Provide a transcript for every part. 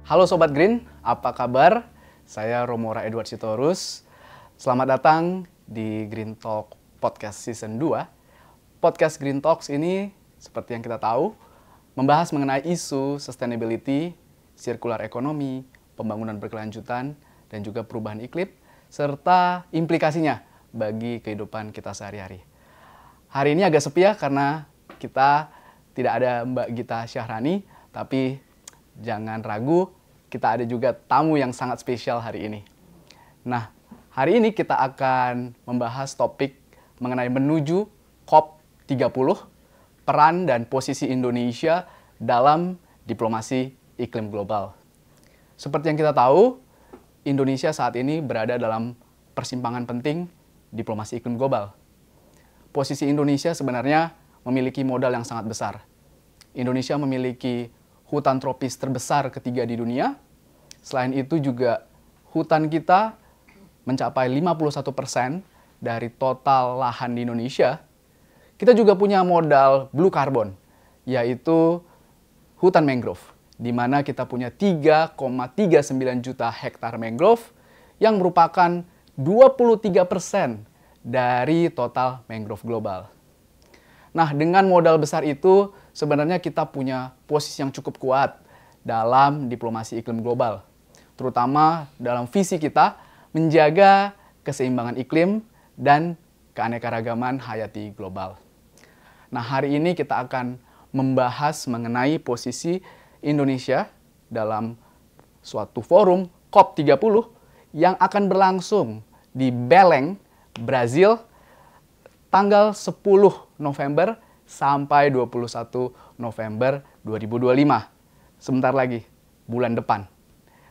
Halo Sobat Green, apa kabar? Saya Romora Edward Sitorus. Selamat datang di Green Talk Podcast Season 2. Podcast Green Talks ini, seperti yang kita tahu, membahas mengenai isu sustainability, circular economy, pembangunan berkelanjutan, dan juga perubahan iklim, serta implikasinya bagi kehidupan kita sehari-hari. Hari ini agak sepi ya, karena kita tidak ada Mbak Gita Syahrani, tapi jangan ragu, kita ada juga tamu yang sangat spesial hari ini. Nah, hari ini kita akan membahas topik mengenai menuju COP30, peran dan posisi Indonesia dalam diplomasi iklim global. Seperti yang kita tahu, Indonesia saat ini berada dalam persimpangan penting diplomasi iklim global. Posisi Indonesia sebenarnya memiliki modal yang sangat besar. Indonesia memiliki hutan tropis terbesar ketiga di dunia. Selain itu juga hutan kita mencapai 51% dari total lahan di Indonesia. Kita juga punya modal blue carbon, yaitu hutan mangrove, di mana kita punya 3,39 juta hektar mangrove yang merupakan 23% dari total mangrove global. Nah, dengan modal besar itu, sebenarnya kita punya posisi yang cukup kuat dalam diplomasi iklim global. Terutama dalam visi kita menjaga keseimbangan iklim dan keanekaragaman hayati global. Nah, hari ini kita akan membahas mengenai posisi Indonesia dalam suatu forum COP30 yang akan berlangsung di Belém, Brazil, tanggal 10 November sampai 21 November 2025. Sebentar lagi, bulan depan.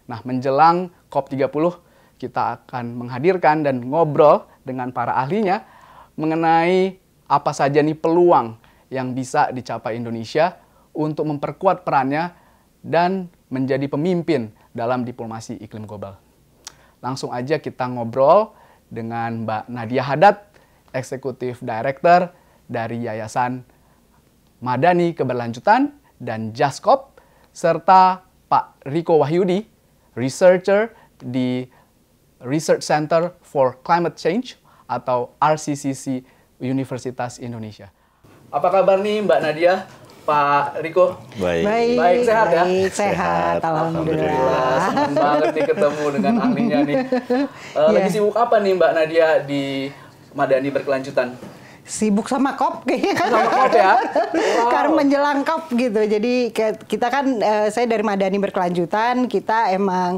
Nah, menjelang COP30, kita akan menghadirkan dan ngobrol dengan para ahlinya mengenai apa saja nih peluang yang bisa dicapai Indonesia untuk memperkuat perannya dan menjadi pemimpin dalam diplomasi iklim global. Langsung aja kita ngobrol dengan Mbak Nadia Hadad, Eksekutif Director dari Yayasan Madani Keberlanjutan dan JASCOP, serta Pak Riko Wahyudi, Researcher di Research Center for Climate Change atau RCCC Universitas Indonesia. Apa kabar nih Mbak Nadia, Pak Riko? Baik, sehat ya? Sehat, alhamdulillah. Senang banget nih ketemu dengan ahlinya nih. Lagi sibuk apa nih Mbak Nadia di Madani Berkelanjutan? Sibuk sama COP kayaknya. Sama COP ya? Wow. Karena menjelang COP gitu. Jadi kita kan, saya dari Madani Berkelanjutan, kita emang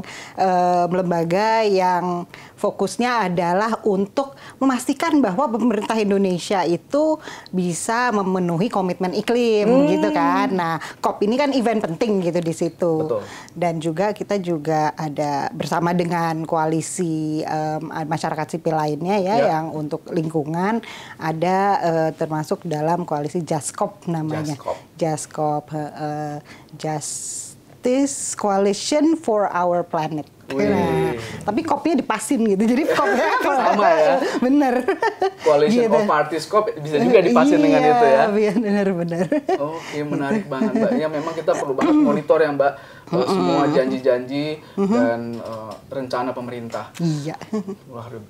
lembaga yang fokusnya adalah untuk memastikan bahwa pemerintah Indonesia itu bisa memenuhi komitmen iklim gitu kan. Nah, COP ini kan event penting gitu di situ. Betul. Dan juga kita juga ada bersama dengan koalisi masyarakat sipil lainnya ya, yang untuk lingkungan ada termasuk dalam koalisi JASCOP namanya. JASCOP, Justice Coalition for Our Planet. Nah, tapi COP-nya dipasin gitu, jadi COP-nya sama ya? Bener. Coalition of Parties COP bisa juga dipasin dengan itu ya? Iya, benar-benar. Oke, menarik banget Mbak. Ya memang kita perlu banget monitor ya Mbak, semua janji-janji dan rencana pemerintah. Iya.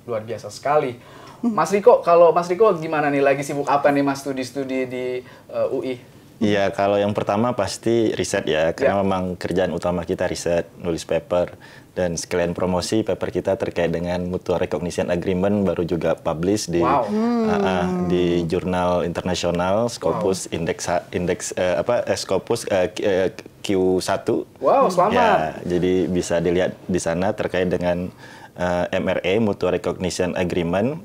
Luar biasa sekali. Mas Riko, kalau Mas Riko gimana nih, lagi sibuk apa nih Mas studi-studi di UI? Iya, kalau yang pertama pasti riset ya, karena memang kerjaan utama kita riset, nulis paper, dan sekalian promosi paper kita terkait dengan Mutual Recognition Agreement baru juga publish di di jurnal internasional Scopus Scopus Q1. Wow, selamat. Ya, jadi bisa dilihat di sana terkait dengan MRA Mutual Recognition Agreement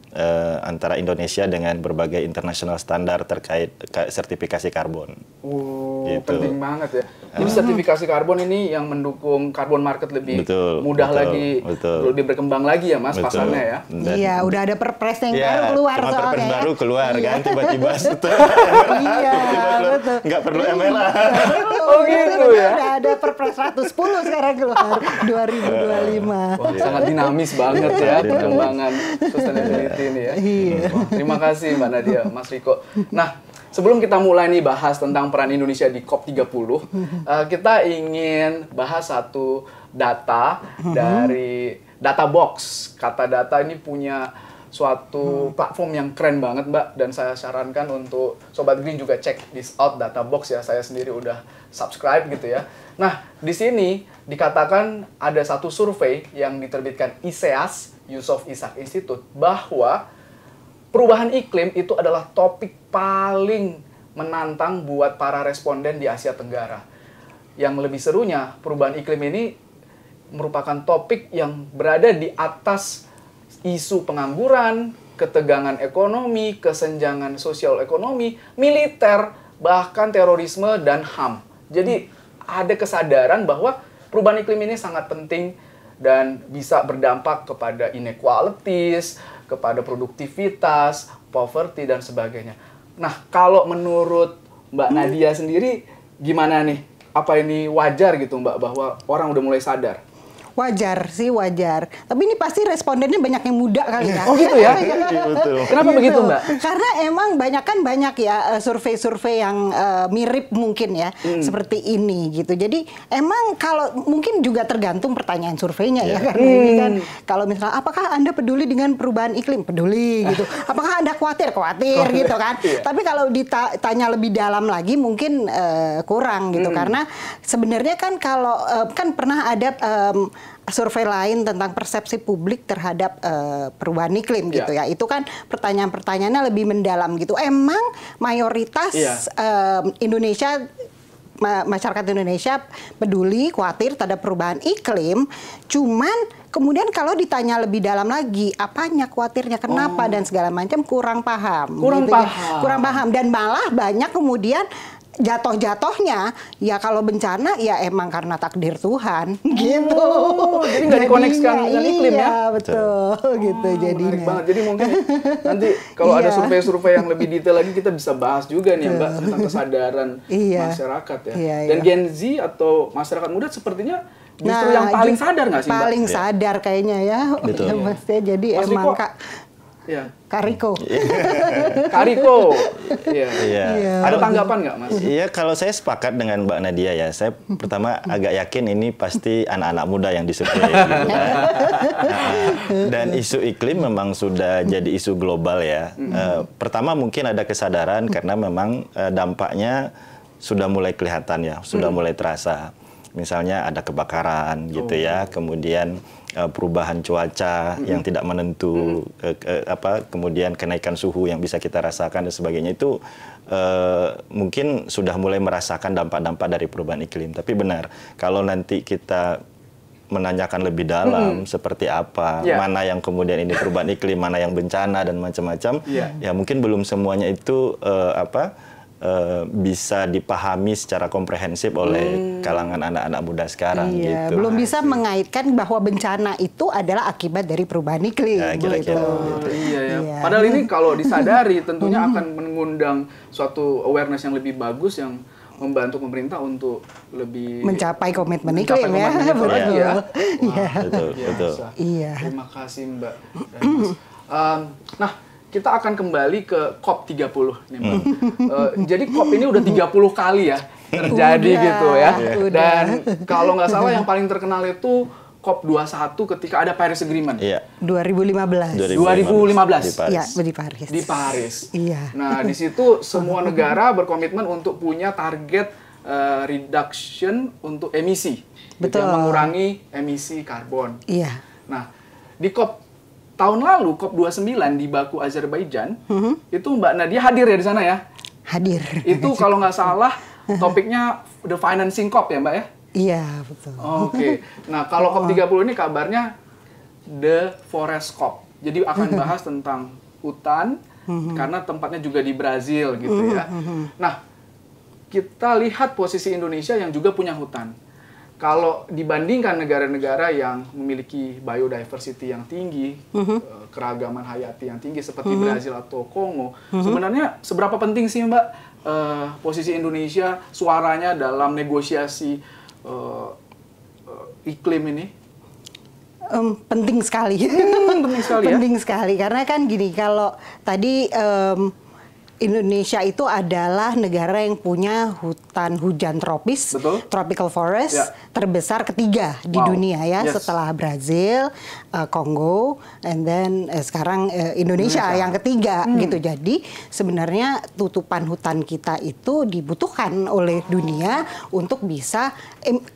antara Indonesia dengan berbagai internasional standar terkait sertifikasi karbon. Gitu. Penting banget ya. Jadi sertifikasi karbon ini yang mendukung carbon market lebih mudah lagi, lebih berkembang lagi ya Mas pasarnya ya. Iya, udah ada perpres yang baru keluar soalnya. Perpres baru keluar kan, tiba-tiba nggak perlu MLA. Oh gitu ya. Udah ada perpres 110 sekarang keluar 2025. Wah, sangat dinamis banget ya perkembangan sustainability ini ya. Wah, terima kasih Mbak Nadia, Mas Riko. Nah, sebelum kita mulai nih bahas tentang peran Indonesia di COP30, kita ingin bahas satu data dari Databox. Kata Data ini punya suatu platform yang keren banget, Mbak, dan saya sarankan untuk Sobat Green juga cek this out, Databox ya. Saya sendiri udah subscribe gitu ya. Nah, di sini dikatakan ada satu survei yang diterbitkan ISEAS, Yusof Ishak Institute, bahwa perubahan iklim itu adalah topik paling menantang buat para responden di Asia Tenggara. Yang lebih serunya, perubahan iklim ini merupakan topik yang berada di atas isu pengangguran, ketegangan ekonomi, kesenjangan sosial ekonomi, militer, bahkan terorisme dan HAM. Jadi ada kesadaran bahwa perubahan iklim ini sangat penting dan bisa berdampak kepada inequalities, kepada produktivitas, poverty, dan sebagainya. Nah, kalau menurut Mbak Nadia sendiri, gimana nih? Apa ini wajar gitu, Mbak, bahwa orang udah mulai sadar? Wajar sih, wajar. Tapi ini pasti respondennya banyak yang muda kali ya. Oh gitu ya? Betul. Kenapa begitu, Mbak? Karena emang banyak ya survei-survei yang mirip mungkin ya, seperti ini gitu. Jadi emang kalau mungkin juga tergantung pertanyaan surveinya ya. Karena ini kan kalau misalnya apakah Anda peduli dengan perubahan iklim? Peduli gitu. Apakah Anda khawatir? Khawatir gitu kan. Tapi kalau ditanya lebih dalam lagi mungkin kurang gitu. Karena sebenarnya kan kalau kan pernah ada survei lain tentang persepsi publik terhadap perubahan iklim gitu ya. Itu kan pertanyaan-pertanyaannya lebih mendalam gitu. Emang mayoritas Indonesia, masyarakat Indonesia peduli, khawatir terhadap perubahan iklim. Cuman kemudian kalau ditanya lebih dalam lagi, apanya khawatirnya, kenapa dan segala macam kurang paham. Kurang paham dan malah banyak kemudian jatuh-jatuhnya ya kalau bencana ya emang karena takdir Tuhan gitu. Jadi nggak dikoneksikan dengan iklim ya? Iya betul gitu jadinya. Menarik banget. Jadi mungkin nanti kalau ada survei-survei yang lebih detail lagi kita bisa bahas juga nih Mbak tentang kesadaran masyarakat ya. Dan Gen Z atau masyarakat muda sepertinya justru yang paling sadar nggak sih Mbak? Paling sadar kayaknya ya. Betul. Maksudnya jadi Mas emang Riko, Kariko. Kariko. Iya. Ada tanggapan nggak, Mas? Iya, kalau saya sepakat dengan Mbak Nadia ya. Saya pertama agak yakin ini pasti anak-anak muda yang disurvei. Gitu. Dan isu iklim memang sudah jadi isu global ya. Pertama mungkin ada kesadaran karena memang dampaknya sudah mulai kelihatan ya, sudah mulai terasa. Misalnya ada kebakaran gitu ya, kemudian perubahan cuaca yang tidak menentu, kemudian kenaikan suhu yang bisa kita rasakan dan sebagainya itu mungkin sudah mulai merasakan dampak-dampak dari perubahan iklim. Tapi benar, kalau nanti kita menanyakan lebih dalam seperti apa, mana yang kemudian ini perubahan iklim, mana yang bencana dan macam-macam, ya mungkin belum semuanya itu bisa dipahami secara komprehensif oleh kalangan anak-anak muda sekarang gitu. Belum bisa mengaitkan bahwa bencana itu adalah akibat dari perubahan iklim. Ya, kira-kira. Iya. Padahal ini kalau disadari tentunya akan mengundang suatu awareness yang lebih bagus yang membantu pemerintah untuk lebih mencapai komitmen iklim ya. Betul. Iya. Terima kasih Mbak dan Mas. Nah, kita akan kembali ke COP30 nih Mbak. Jadi COP ini udah 30 kali ya terjadi gitu ya. Dan kalau nggak salah yang paling terkenal itu COP21 ketika ada Paris Agreement. 2015. 2015. Di Paris. Di Paris. Iya. Nah, di situ semua negara berkomitmen untuk punya target reduction untuk emisi. Betul. Yang mengurangi emisi karbon. Iya. Nah, di COP tahun lalu COP29 di Baku, Azerbaijan, itu Mbak Nadia hadir ya di sana ya? Hadir. Itu kalau nggak salah topiknya the financing COP ya Mbak ya? Iya, betul. Oke. Nah, kalau COP30 ini kabarnya the forest COP. Jadi akan bahas tentang hutan, karena tempatnya juga di Brazil gitu ya. Nah, kita lihat posisi Indonesia yang juga punya hutan. Kalau dibandingkan negara-negara yang memiliki biodiversity yang tinggi, keragaman hayati yang tinggi seperti Brazil atau Kongo, sebenarnya seberapa penting sih Mbak posisi Indonesia, suaranya dalam negosiasi iklim ini? Penting sekali. Penting sekali ya? Penting sekali, karena kan gini, kalau tadi Indonesia itu adalah negara yang punya hutan hujan tropis, tropical forest terbesar ketiga di dunia ya, setelah Brazil, Kongo, and then sekarang Indonesia yang ketiga gitu. Jadi sebenarnya tutupan hutan kita itu dibutuhkan oleh dunia untuk bisa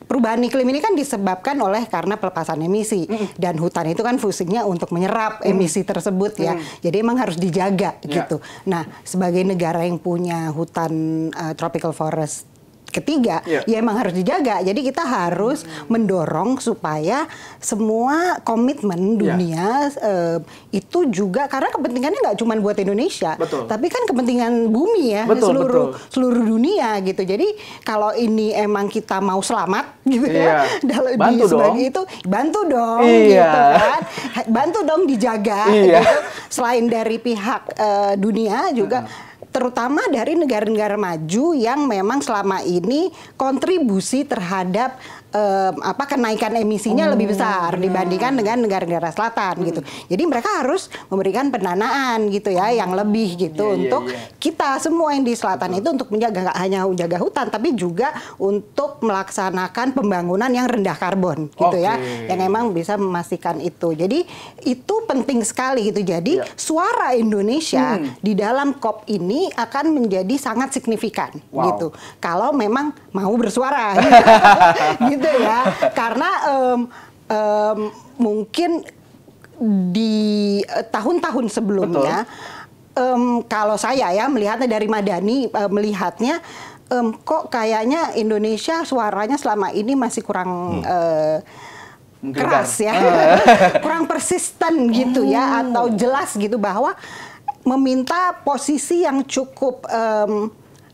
perubahan iklim ini kan disebabkan oleh karena pelepasan emisi dan hutan itu kan fungsinya untuk menyerap emisi tersebut ya. Jadi emang harus dijaga gitu. Nah, sebagai negara yang punya hutan tropical forest ketiga, ya emang harus dijaga. Jadi kita harus mendorong supaya semua komitmen dunia itu juga, karena kepentingannya nggak cuma buat Indonesia, tapi kan kepentingan bumi ya, seluruh dunia gitu. Jadi kalau ini emang kita mau selamat gitu ya, bantu dong. Itu bantu dong gitu kan, bantu dong dijaga. Gitu. Selain dari pihak dunia juga. Terutama dari negara-negara maju yang memang selama ini kontribusi terhadap kenaikan emisinya lebih besar dibandingkan dengan negara-negara selatan gitu. Jadi mereka harus memberikan pendanaan gitu ya yang lebih gitu untuk kita semua yang di selatan itu untuk menjaga, nggak hanya menjaga hutan tapi juga untuk melaksanakan pembangunan yang rendah karbon gitu ya, yang emang bisa memastikan itu. Jadi itu penting sekali gitu. Jadi suara Indonesia di dalam COP ini akan menjadi sangat signifikan gitu. Kalau memang mau bersuara gitu. Gitu ya, karena mungkin di tahun-tahun sebelumnya, kalau saya ya melihatnya dari Madani, melihatnya kok kayaknya Indonesia suaranya selama ini masih kurang keras ya, kurang persisten gitu ya, atau jelas gitu bahwa meminta posisi yang cukup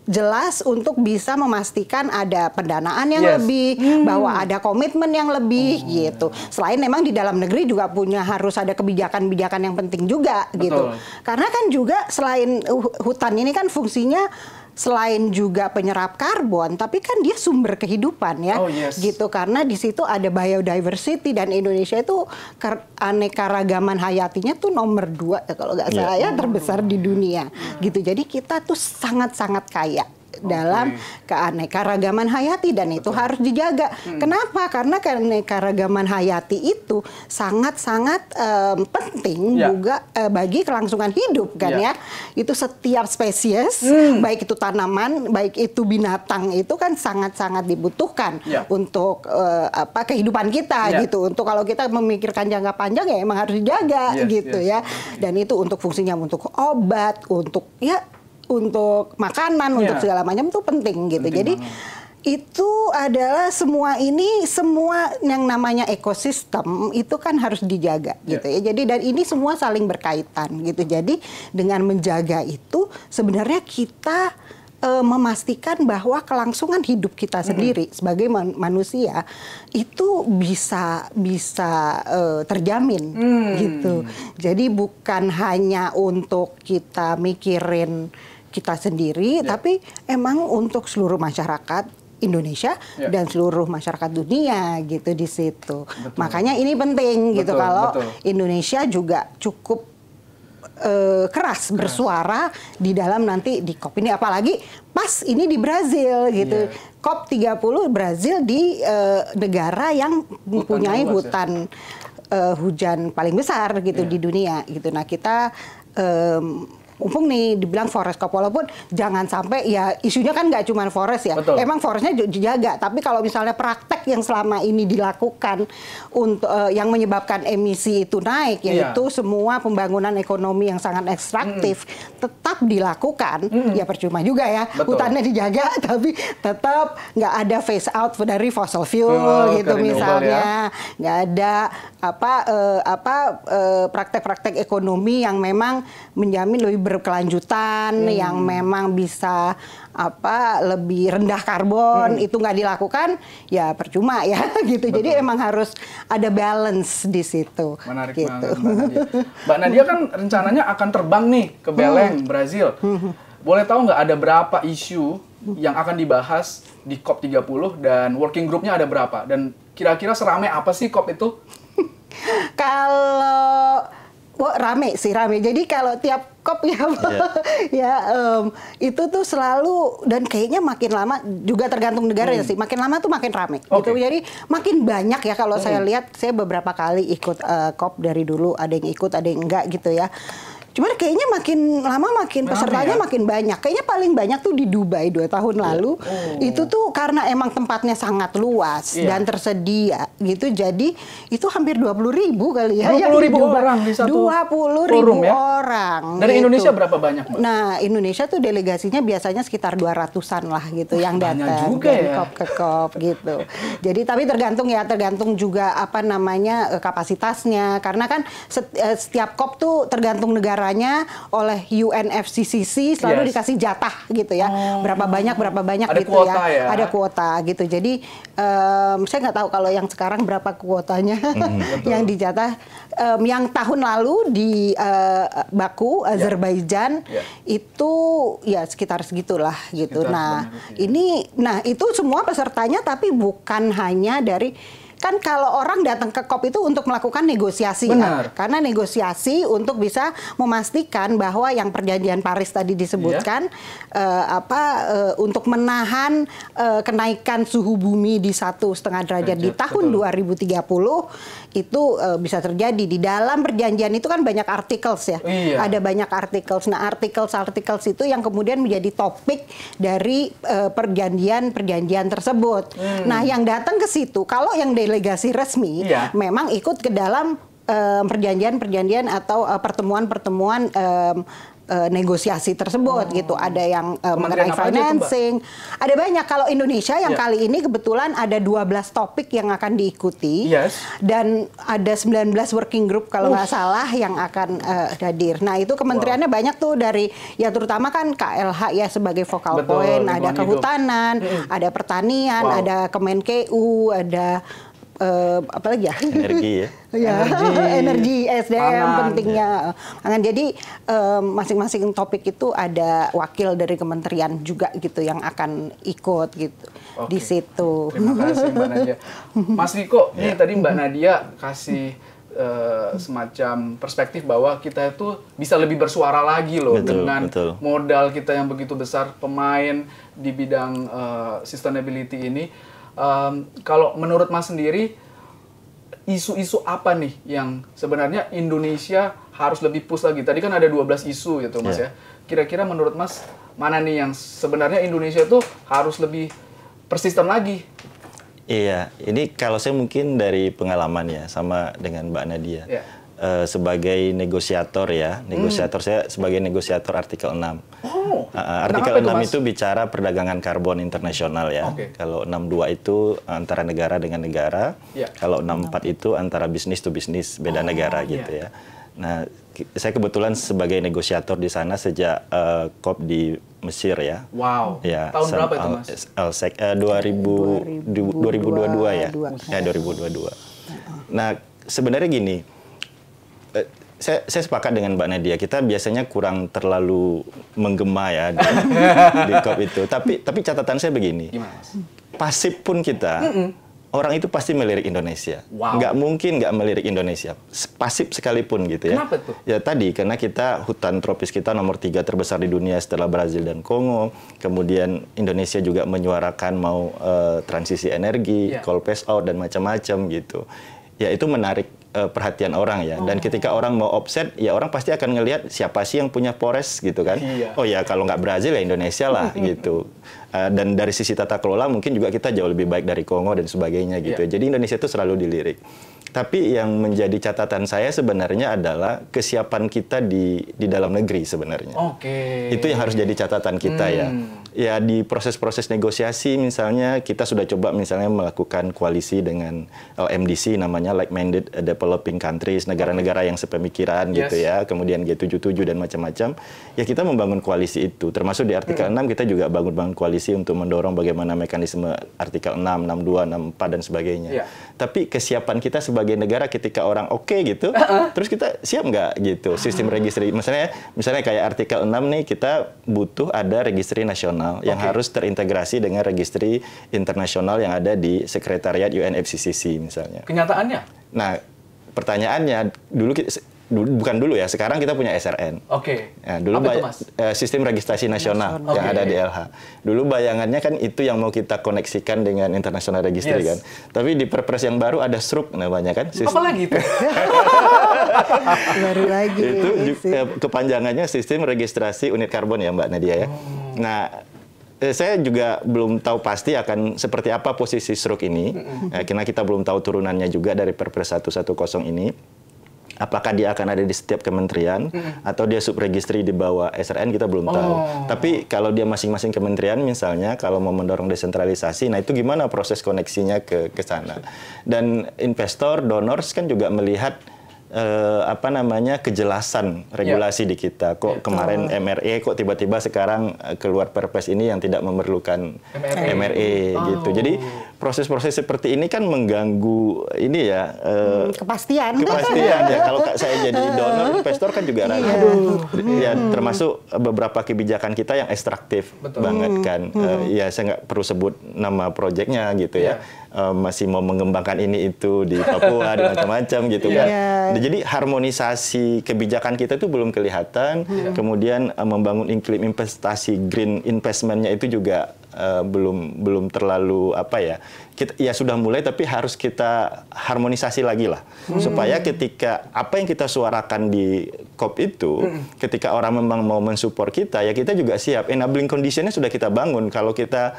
jelas untuk bisa memastikan ada pendanaan yang lebih, bahwa ada komitmen yang lebih gitu. Selain memang di dalam negeri juga harus ada kebijakan-kebijakan yang penting juga gitu. Karena kan juga selain hutan ini kan fungsinya selain juga penyerap karbon, tapi kan dia sumber kehidupan ya, gitu. Karena di situ ada biodiversity dan Indonesia itu aneka-ragaman hayatinya tuh nomor 2 ya, kalau nggak salah ya, terbesar di dunia, gitu. Jadi kita tuh sangat-sangat kaya dalam keanekaragaman hayati dan itu harus dijaga. Kenapa? Karena keanekaragaman hayati itu sangat-sangat penting juga bagi kelangsungan hidup kan ya. Itu setiap spesies, baik itu tanaman, baik itu binatang, itu kan sangat-sangat dibutuhkan untuk kehidupan kita gitu. Untuk kalau kita memikirkan jangka panjang ya emang harus dijaga gitu ya. Dan itu untuk fungsinya untuk obat, untuk untuk makanan, untuk segala macam itu penting gitu. Jadi itu adalah semua yang namanya ekosistem itu kan harus dijaga gitu ya. Jadi dan ini semua saling berkaitan gitu. Jadi dengan menjaga itu sebenarnya kita memastikan bahwa kelangsungan hidup kita sendiri sebagai manusia itu bisa terjamin gitu. Jadi bukan hanya untuk kita mikirin kita sendiri, tapi emang untuk seluruh masyarakat Indonesia dan seluruh masyarakat dunia gitu di situ. Makanya ini penting gitu kalau Indonesia juga cukup keras bersuara di dalam nanti di COP ini, apalagi pas ini di Brazil gitu. COP 30 Brazil di negara yang mempunyai hutan hujan paling besar gitu di dunia gitu. Nah, kita mumpung nih dibilang forest COP, walaupun jangan sampai ya isunya kan nggak cuma forest ya, emang forestnya dijaga, tapi kalau misalnya praktek yang selama ini dilakukan untuk yang menyebabkan emisi itu naik, yaitu semua pembangunan ekonomi yang sangat ekstraktif tetap dilakukan, ya percuma juga ya, hutannya dijaga tapi tetap nggak ada phase out dari fossil fuel gitu misalnya, nggak ada praktek-praktek ekonomi yang memang menjamin lebih berkelanjutan, yang memang bisa lebih rendah karbon, itu nggak dilakukan, ya percuma ya gitu. Jadi emang harus ada balance di situ. Menarik gitu. banget, Mbak Nadia kan rencananya akan terbang nih ke Belém, Brazil. Boleh tahu nggak ada berapa isu yang akan dibahas di COP 30 dan working groupnya ada berapa? Dan kira-kira seramai apa sih COP itu? Kalau Wah, rame sih, rame. Jadi kalau tiap COP ya, itu tuh selalu, dan kayaknya makin lama juga tergantung negara ya sih. Makin lama tuh makin rame. Gitu. Jadi makin banyak ya kalau saya lihat. Saya beberapa kali ikut COP dari dulu. Ada yang ikut, ada yang enggak gitu ya. Cuman kayaknya makin lama makin pesertanya makin banyak. Kayaknya paling banyak tuh di Dubai 2 tahun lalu. Itu tuh karena emang tempatnya sangat luas dan tersedia gitu. Jadi itu hampir 20.000 kali ya. 20.000 orang di satu 20.000 forum ya? orang. Dari gitu. Indonesia berapa banyak, Mbak? Nah, Indonesia tuh delegasinya biasanya sekitar 200-an lah gitu yang datang dari COP ke COP gitu. Jadi tapi tergantung juga apa namanya kapasitasnya. Karena kan setiap COP tuh tergantung negara oleh UNFCCC selalu dikasih jatah gitu ya, berapa banyak ada gitu kuota ya, ada kuota gitu. Jadi saya nggak tahu kalau yang sekarang berapa kuotanya yang dijatah. Yang tahun lalu di Baku, Azerbaijan itu ya sekitar segitulah gitu. Nah itu semua pesertanya, tapi bukan hanya dari. Kan kalau orang datang ke COP itu untuk melakukan negosiasi ya. Karena negosiasi untuk bisa memastikan bahwa yang perjanjian Paris tadi disebutkan untuk menahan kenaikan suhu bumi di 1,5 derajat di tahun 2030 itu bisa terjadi. Di dalam perjanjian itu kan banyak articles ya. Ada banyak articles. Nah, articles itu yang kemudian menjadi topik dari perjanjian tersebut. Nah, yang datang ke situ kalau yang delegasi resmi memang ikut ke dalam perjanjian atau pertemuan negosiasi tersebut gitu. Ada yang mengenai financing, ada banyak. Kalau Indonesia yang kali ini kebetulan ada 12 topik yang akan diikuti dan ada 19 working group kalau nggak salah yang akan hadir. Nah itu kementeriannya banyak tuh dari ya terutama kan KLH ya sebagai focal point, ada kehutanan, ada pertanian, ada Kemenkeu, ada apa lagi ya? Energi ya. Energi SDM pentingnya. Jadi masing-masing topik itu ada wakil dari kementerian juga gitu yang akan ikut gitu di situ. Terima kasih Mbak Nadia. Mas Riko, ini tadi Mbak Nadia kasih semacam perspektif bahwa kita itu bisa lebih bersuara lagi loh dengan modal kita yang begitu besar, pemain di bidang sustainability ini. Kalau menurut Mas sendiri, isu-isu apa nih yang sebenarnya Indonesia harus lebih push lagi? Tadi kan ada 12 isu gitu Mas ya. Kira-kira menurut Mas, mana nih yang sebenarnya Indonesia itu harus lebih persisten lagi? Iya, ini kalau saya mungkin dari pengalaman ya, sama dengan Mbak Nadia. Sebagai negosiator ya, saya sebagai negosiator artikel 6. Artikel 6 itu bicara perdagangan karbon internasional ya. Kalau 62 itu antara negara dengan negara. Kalau 64 itu antara bisnis to bisnis, beda negara gitu ya. Nah, saya kebetulan sebagai negosiator di sana sejak COP di Mesir ya. Ya, tahun berapa itu Mas? 2022 ya. Ya, 2022. Nah, sebenarnya gini, saya sepakat dengan Mbak Nadia. Kita biasanya kurang terlalu menggema ya di COP itu. Tapi catatan saya begini. Gimana, Mas? Pasif pun kita, orang itu pasti melirik Indonesia. Nggak mungkin nggak melirik Indonesia. Pasif sekalipun gitu ya. Kenapa tuh? Ya tadi, karena kita hutan tropis kita nomor 3 terbesar di dunia setelah Brazil dan Kongo. Kemudian Indonesia juga menyuarakan mau transisi energi, coal phase out dan macam-macam gitu. Ya itu menarik perhatian orang ya. Dan ketika orang mau offset, ya orang pasti akan ngelihat siapa sih yang punya forest gitu kan. Oh ya kalau nggak Brazil ya Indonesia lah gitu. Dan dari sisi tata kelola mungkin juga kita jauh lebih baik dari Kongo dan sebagainya gitu. Jadi Indonesia itu selalu dilirik. Tapi yang menjadi catatan saya sebenarnya adalah kesiapan kita di dalam negeri sebenarnya. Itu yang harus jadi catatan kita ya. Ya di proses-proses negosiasi misalnya kita sudah coba misalnya melakukan koalisi dengan LMDC namanya like-minded developing countries, negara-negara yang sepemikiran gitu ya, kemudian G77 dan macam-macam. Ya kita membangun koalisi itu, termasuk di artikel 6 kita juga bangun koalisi untuk mendorong bagaimana mekanisme artikel 6, 62, 64 dan sebagainya. Tapi kesiapan kita sebagai negara ketika orang gitu, terus kita siap nggak gitu sistem registry. Misalnya kayak artikel 6 nih kita butuh ada registry nasional yang harus terintegrasi dengan registry internasional yang ada di sekretariat UNFCCC misalnya. Kenyataannya? Nah, pertanyaannya dulu bukan dulu ya, sekarang kita punya SRN. Oke. Nah, dulu Apa itu, Mas? Sistem registrasi nasional yang Oke. ada di LH. Dulu bayangannya kan itu yang mau kita koneksikan dengan international registry kan. Tapi di Perpres yang baru ada SRUK namanya kan. Apa lagi itu? Baru lagi. Itu sih. kepanjangannya Sistem Registrasi Unit Karbon ya Mbak Nadia ya. Nah, saya juga belum tahu pasti akan seperti apa posisi SRUK ini. Karena kita belum tahu turunannya juga dari Perpres 110 ini. Apakah dia akan ada di setiap kementerian atau dia subregistri di bawah SRN, kita belum tahu. Tapi kalau dia masing-masing kementerian misalnya, kalau mau mendorong desentralisasi, nah itu gimana proses koneksinya ke sana. Dan investor, donors kan juga melihat kejelasan regulasi di kita. Kok kemarin MRE, kok tiba-tiba sekarang keluar Perpres ini yang tidak memerlukan MRE gitu. Jadi proses-proses seperti ini kan mengganggu ini ya kepastian ya. Kalau saya jadi donor, investor kan juga ragu. Ya, termasuk beberapa kebijakan kita yang ekstraktif banget kan. Ya saya nggak perlu sebut nama proyeknya gitu ya. Masih mau mengembangkan ini itu di Papua, di macam-macam gitu kan. Jadi harmonisasi kebijakan kita itu belum kelihatan. Kemudian membangun iklim investasi green investment-nya itu juga belum terlalu ya sudah mulai, tapi harus kita harmonisasi lagi lah supaya ketika apa yang kita suarakan di COP itu ketika orang memang mau mensupport kita, ya kita juga siap, enabling condition-nya sudah kita bangun. Kalau kita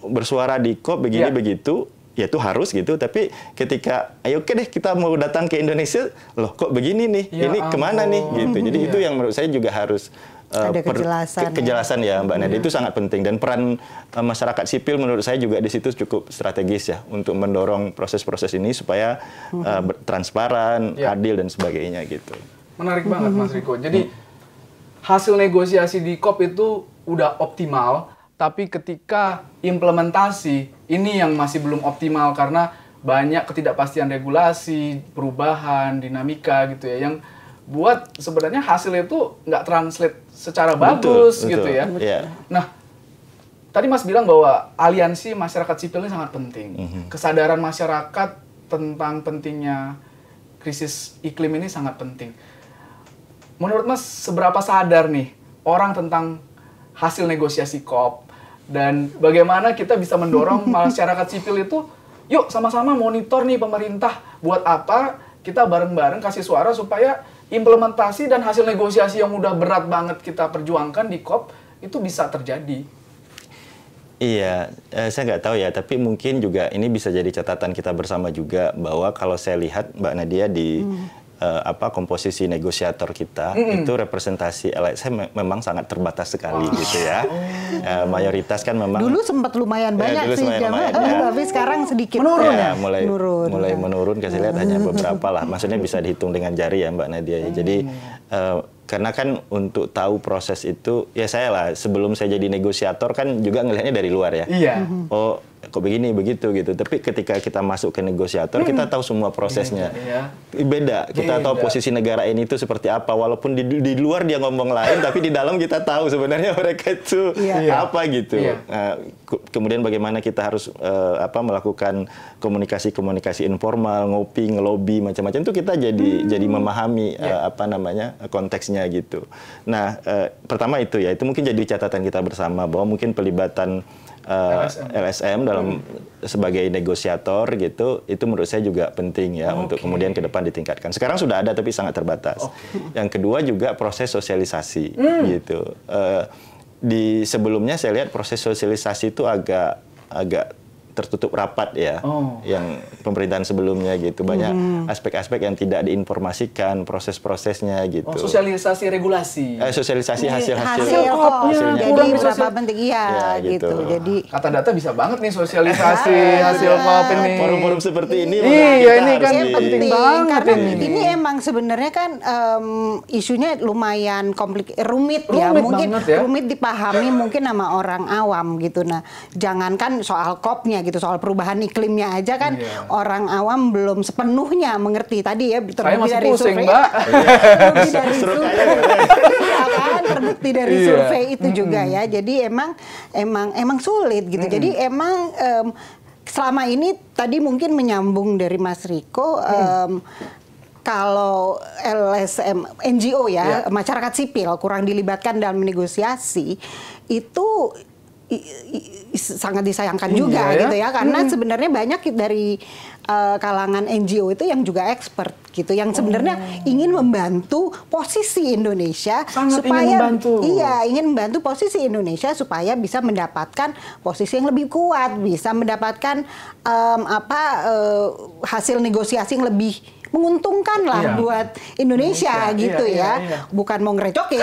bersuara di COP begini begitu, ya itu harus gitu. Tapi ketika ayo oke deh kita mau datang ke Indonesia, loh kok begini nih, ini kemana nih gitu. Jadi itu yang menurut saya juga harus ada kejelasan ya Mbak Nadia, itu sangat penting. Dan peran masyarakat sipil menurut saya juga di situ cukup strategis ya untuk mendorong proses-proses ini supaya transparan, adil dan sebagainya gitu. Menarik banget Mas Riko. Jadi hasil negosiasi di COP itu udah optimal, tapi ketika implementasi ini yang masih belum optimal karena banyak ketidakpastian regulasi, perubahan, dinamika gitu ya, yang buat sebenarnya hasilnya itu nggak translate secara bagus gitu ya. Nah, tadi Mas bilang bahwa aliansi masyarakat sipil ini sangat penting. Kesadaran masyarakat tentang pentingnya krisis iklim ini sangat penting. Menurut Mas, seberapa sadar nih orang tentang hasil negosiasi COP? Dan bagaimana kita bisa mendorong masyarakat sipil itu, yuk sama-sama monitor nih pemerintah, buat apa kita bareng-bareng kasih suara supaya implementasi dan hasil negosiasi yang udah berat banget kita perjuangkan di COP itu bisa terjadi. Iya, saya nggak tahu ya, tapi mungkin juga ini bisa jadi catatan kita bersama juga bahwa kalau saya lihat Mbak Nadia di komposisi negosiator kita itu representasi LSM memang sangat terbatas sekali gitu ya. Mayoritas kan memang dulu sempat lumayan banyak sih, tapi sekarang sedikit menurun ya. Mulai menurun, kasih lihat hanya beberapa lah. Maksudnya bisa dihitung dengan jari ya Mbak Nadia. Jadi karena kan untuk tahu proses itu ya saya lah sebelum saya jadi negosiator kan juga ngelihatnya dari luar ya. Oh kok begini begitu gitu. Tapi ketika kita masuk ke negosiator kita tahu semua prosesnya. Beda. Kita tahu posisi negara ini itu seperti apa. Walaupun di luar dia ngomong lain, tapi di dalam kita tahu sebenarnya mereka itu apa gitu. Kemudian bagaimana kita harus melakukan komunikasi informal, ngopi, ngelobi macam-macam itu kita jadi memahami konteksnya gitu. Nah, pertama itu ya, itu mungkin jadi catatan kita bersama bahwa mungkin pelibatan LSM dalam sebagai negosiator gitu, itu menurut saya juga penting ya untuk kemudian ke depan ditingkatkan. Sekarang sudah ada tapi sangat terbatas. Yang kedua juga proses sosialisasi gitu. Di sebelumnya saya lihat proses sosialisasi itu agak tertutup rapat ya, yang pemerintahan sebelumnya gitu. Banyak aspek-aspek yang tidak diinformasikan, proses-prosesnya gitu. Sosialisasi regulasi. Sosialisasi hasil-hasil. Hasilnya. Jadi berapa penting gitu. Jadi kata data bisa banget nih sosialisasi hasil COP ini. Forum-forum seperti ini. Iya, ini kan penting banget. Karena ini emang sebenarnya kan isunya lumayan rumit ya. Mungkin rumit dipahami mungkin sama orang awam gitu. Nah, jangankan soal COP-nya gitu, soal perubahan iklimnya aja kan orang awam belum sepenuhnya mengerti. Tadi ya terbukti dari survei, terbukti dari survei itu juga ya. Jadi emang sulit gitu. Jadi emang selama ini tadi mungkin menyambung dari Mas Riko, kalau LSM NGO ya, masyarakat sipil kurang dilibatkan dalam negosiasi itu sangat disayangkan juga gitu ya, karena sebenarnya banyak dari kalangan NGO itu yang juga expert gitu, yang sebenarnya ingin membantu posisi Indonesia supaya ingin membantu posisi Indonesia supaya bisa mendapatkan posisi yang lebih kuat, bisa mendapatkan hasil negosiasi yang lebih menguntungkan lah buat Indonesia gitu ya. Bukan mau ngerecokin.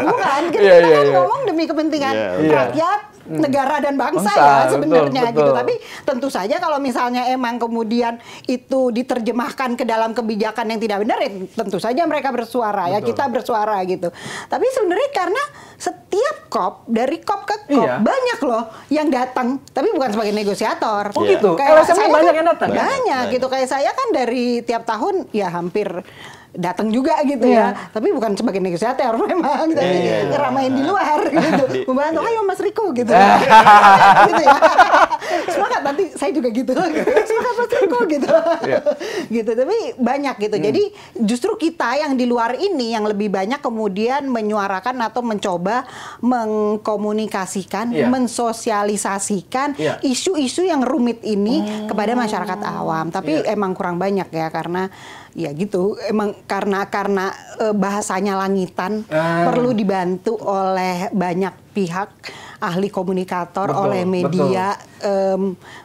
Bukan, kita kan ngomong demi kepentingan rakyat, negara dan bangsa ya sebenarnya gitu. Tapi tentu saja kalau misalnya emang kemudian itu diterjemahkan ke dalam kebijakan yang tidak benar, ya tentu saja mereka bersuara ya, kita bersuara gitu. Tapi sebenarnya karena setiap COP, dari COP ke COP banyak loh yang datang, tapi bukan sebagai negosiator. Oh gitu. Kayak saya banyak kan, yang datang. Banyak gitu. Kayak saya kan dari tiap tahun ya hampir datang juga gitu ya, tapi bukan sebagai negosiator memang, tapi ngeramain di luar gitu, membantu ayo Mas Riko gitu, gitu ya. Semangat, nanti saya juga gitu, semangat Mas Riko gitu, gitu. Tapi banyak gitu. Jadi justru kita yang di luar ini yang lebih banyak kemudian menyuarakan atau mencoba mengkomunikasikan, mensosialisasikan isu-isu yang rumit ini kepada masyarakat awam. Tapi emang kurang banyak ya, karena ya gitu, emang karena bahasanya langitan, perlu dibantu oleh banyak pihak, ahli komunikator, oleh media,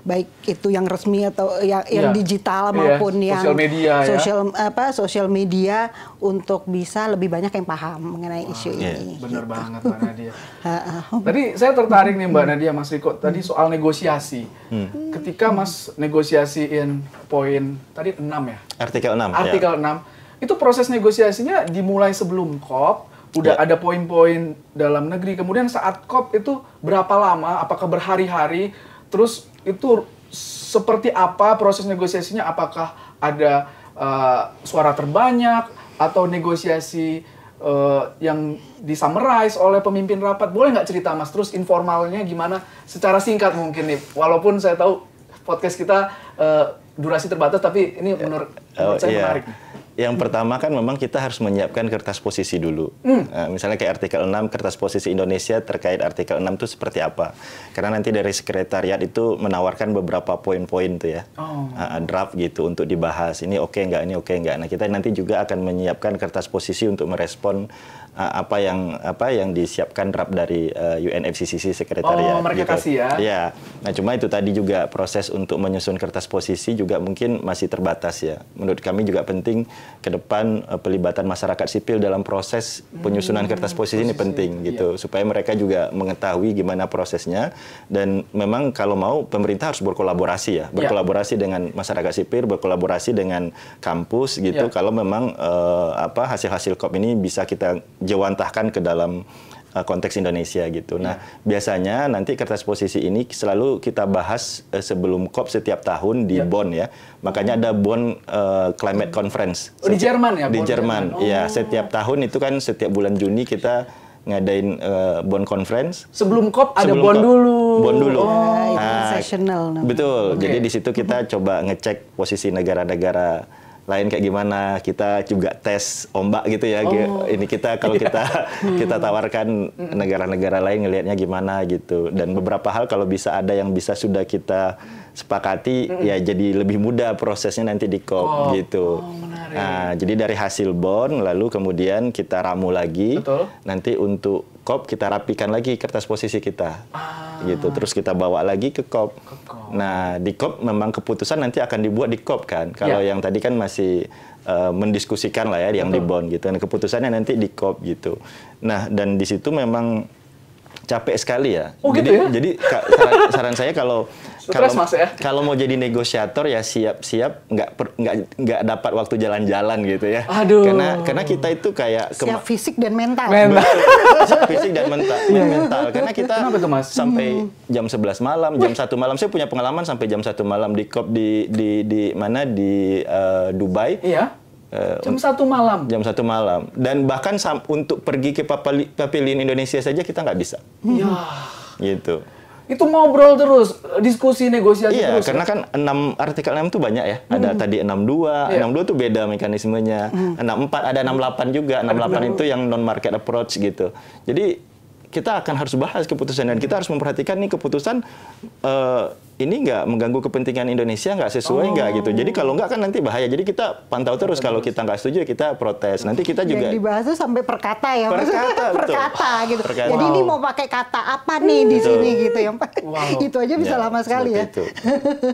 baik itu yang resmi atau yang digital maupun yang sosial media, untuk bisa lebih banyak yang paham mengenai isu ini. Benar banget Mbak Nadia. Tadi saya tertarik nih Mbak Nadia, Mas Riko, tadi soal negosiasi. Ketika Mas negosiasiin poin tadi 6 ya? Artikel 6. Artikel 6. Itu proses negosiasinya dimulai sebelum COP, udah ada poin-poin dalam negeri. Kemudian saat COP itu berapa lama? Apakah berhari-hari? Terus itu seperti apa proses negosiasinya? Apakah ada suara terbanyak atau negosiasi yang disummarize oleh pemimpin rapat? Boleh nggak cerita Mas? Terus informalnya gimana? Secara singkat mungkin nih. Walaupun saya tahu podcast kita durasi terbatas, tapi ini menurut saya menarik. Yang pertama kan memang kita harus menyiapkan kertas posisi dulu. Misalnya kayak artikel 6, kertas posisi Indonesia terkait artikel 6 itu seperti apa. Karena nanti dari sekretariat itu menawarkan beberapa poin-poin tuh ya. Draft gitu untuk dibahas. Ini oke nggak, ini oke nggak. Nah kita nanti juga akan menyiapkan kertas posisi untuk merespon apa yang disiapkan draft dari UNFCCC sekretariat. Mereka gitu. kasih ya? Ya. Nah cuma itu tadi juga proses untuk menyusun kertas posisi juga mungkin masih terbatas ya. Menurut kami juga penting ke depan pelibatan masyarakat sipil dalam proses penyusunan kertas posisi ini penting gitu, supaya mereka juga mengetahui gimana prosesnya. Dan memang kalau mau pemerintah harus berkolaborasi ya, berkolaborasi dengan masyarakat sipil, berkolaborasi dengan kampus gitu. Kalau memang hasil-hasil COP ini bisa kita jawantahkan ke dalam konteks Indonesia gitu. Nah, biasanya nanti kertas posisi ini selalu kita bahas sebelum COP setiap tahun di Bonn ya. Makanya ada Bonn Climate Conference. Di Jerman ya? Di Jerman, ya. Setiap tahun itu kan setiap bulan Juni kita ngadain Bonn Conference. Sebelum COP ada Bonn dulu. Bonn dulu. Sessional. Betul. Jadi di situ kita coba ngecek posisi negara-negara lain kayak gimana, kita juga tes ombak gitu ya. Ini kita kalau kita tawarkan negara-negara lain ngelihatnya gimana gitu. Dan beberapa hal kalau bisa ada yang bisa sudah kita sepakati ya jadi lebih mudah prosesnya nanti di COP gitu. Nah, jadi dari hasil Bonn lalu kemudian kita ramu lagi. Nanti untuk COP kita rapikan lagi kertas posisi kita. Gitu. Terus kita bawa lagi ke COP. Nah, di COP memang keputusan nanti akan dibuat di COP kan. Kalau yang tadi kan masih mendiskusikan lah ya yang di Bonn gitu. Dan keputusannya nanti di COP gitu. Nah, dan di situ memang capek sekali ya. Jadi saran saya kalau mau jadi negosiator ya siap-siap nggak dapat waktu jalan-jalan gitu ya. Karena kita itu kayak siap fisik dan mental. Siap fisik dan mental. Karena kita sampai jam 11 malam, jam 1 malam. Saya punya pengalaman sampai jam 1 malam di COP di mana di Dubai. Jam 1 malam. Jam 1 malam. Dan bahkan untuk pergi ke pavilion Indonesia saja kita nggak bisa. Gitu. Itu ngobrol terus, diskusi, negosiasi Iya, terus. karena kan artikel 6 itu banyak ya. Ada tadi 62, 62 tuh beda mekanismenya. 64, ada 68 juga. 68 itu yang non-market approach gitu. Jadi kita akan harus bahas keputusan dan kita harus memperhatikan nih keputusan ini nggak mengganggu kepentingan Indonesia, nggak sesuai nggak gitu. Jadi kalau nggak kan nanti bahaya. Jadi kita pantau terus. Kalau kita nggak setuju kita protes. Nanti kita juga yang dibahas tuh sampai per kata ya, per kata, betul. gitu. Per kata. Jadi ini mau pakai kata apa nih di sini gitu yang itu aja bisa lama sekali ya. Itu.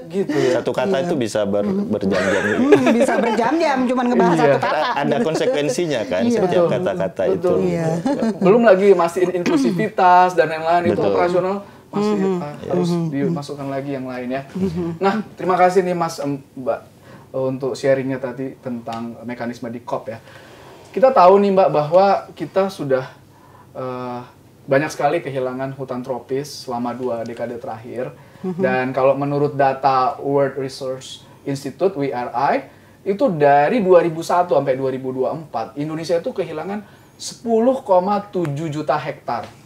Gitu ya. Satu kata itu bisa berjam-jam. Bisa berjam-jam cuman ngebahas Iya. satu kata. Ada konsekuensinya kan setiap kata-kata itu. Iya. Belum lagi masih inklusivitas dan yang lain itu Betul. operasional masih harus dimasukkan lagi yang lain ya. Nah, terima kasih nih Mas Mbak untuk sharingnya tadi tentang mekanisme di COP ya. Kita tahu nih Mbak bahwa kita sudah banyak sekali kehilangan hutan tropis selama 2 dekade terakhir. Dan kalau menurut data World Resource Institute (WRI) itu dari 2001 sampai 2024 Indonesia itu kehilangan 10,7 juta hektar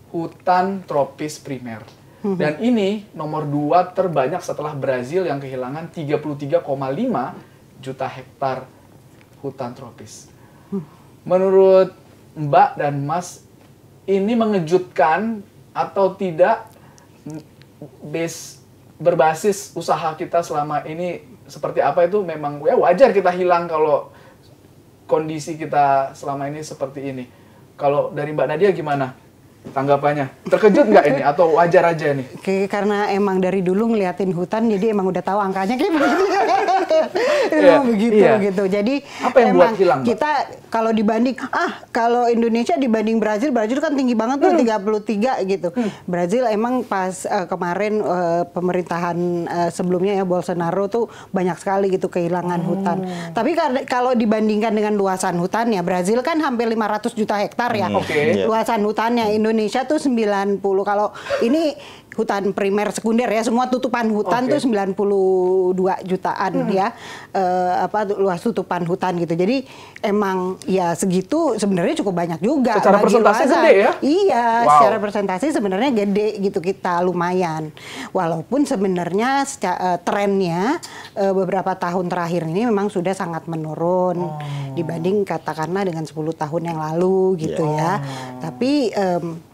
hutan tropis primer. Dan ini nomor 2 terbanyak setelah Brazil yang kehilangan 33,5 juta hektar hutan tropis. Menurut Mbak dan Mas, ini mengejutkan atau tidak berbasis usaha kita selama ini seperti apa itu memang ya wajar kita hilang kalau kondisi kita selama ini seperti ini. Kalau dari Mbak Nadia gimana tanggapannya? Terkejut nggak ini atau wajar aja nih? Karena emang dari dulu ngeliatin hutan, jadi emang udah tahu angkanya kayak begitu. Iya, iya. Gitu. Jadi apa yang buat hilang, Mbak? kita kalau dibanding, kalau Indonesia dibanding Brazil kan tinggi banget tuh 33 gitu. Brazil emang pas kemarin pemerintahan sebelumnya ya Bolsonaro tuh banyak sekali gitu kehilangan hutan. Tapi kalau dibandingkan dengan luasan hutannya, Brazil kan hampir 500 juta hektar ya. Luasan hutannya Indonesia tuh 90. Kalau ini hutan primer sekunder ya, semua tutupan hutan tuh 92 jutaan ya. Luas tutupan hutan gitu. Jadi emang ya segitu sebenarnya cukup banyak juga. Secara persentase gede ya? Iya, secara persentase sebenarnya gede gitu kita lumayan. Walaupun sebenarnya trennya beberapa tahun terakhir ini memang sudah sangat menurun dibanding katakanlah dengan 10 tahun yang lalu gitu ya. Tapi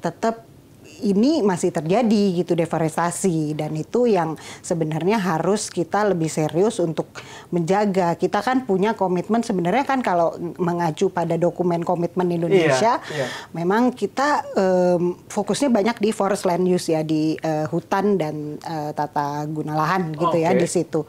tetap ini masih terjadi gitu deforestasi, dan itu yang sebenarnya harus kita lebih serius untuk menjaga. Kita kan punya komitmen sebenarnya kan kalau mengacu pada dokumen komitmen Indonesia, memang kita fokusnya banyak di forest land use ya, di hutan dan tata guna lahan gitu ya di situ.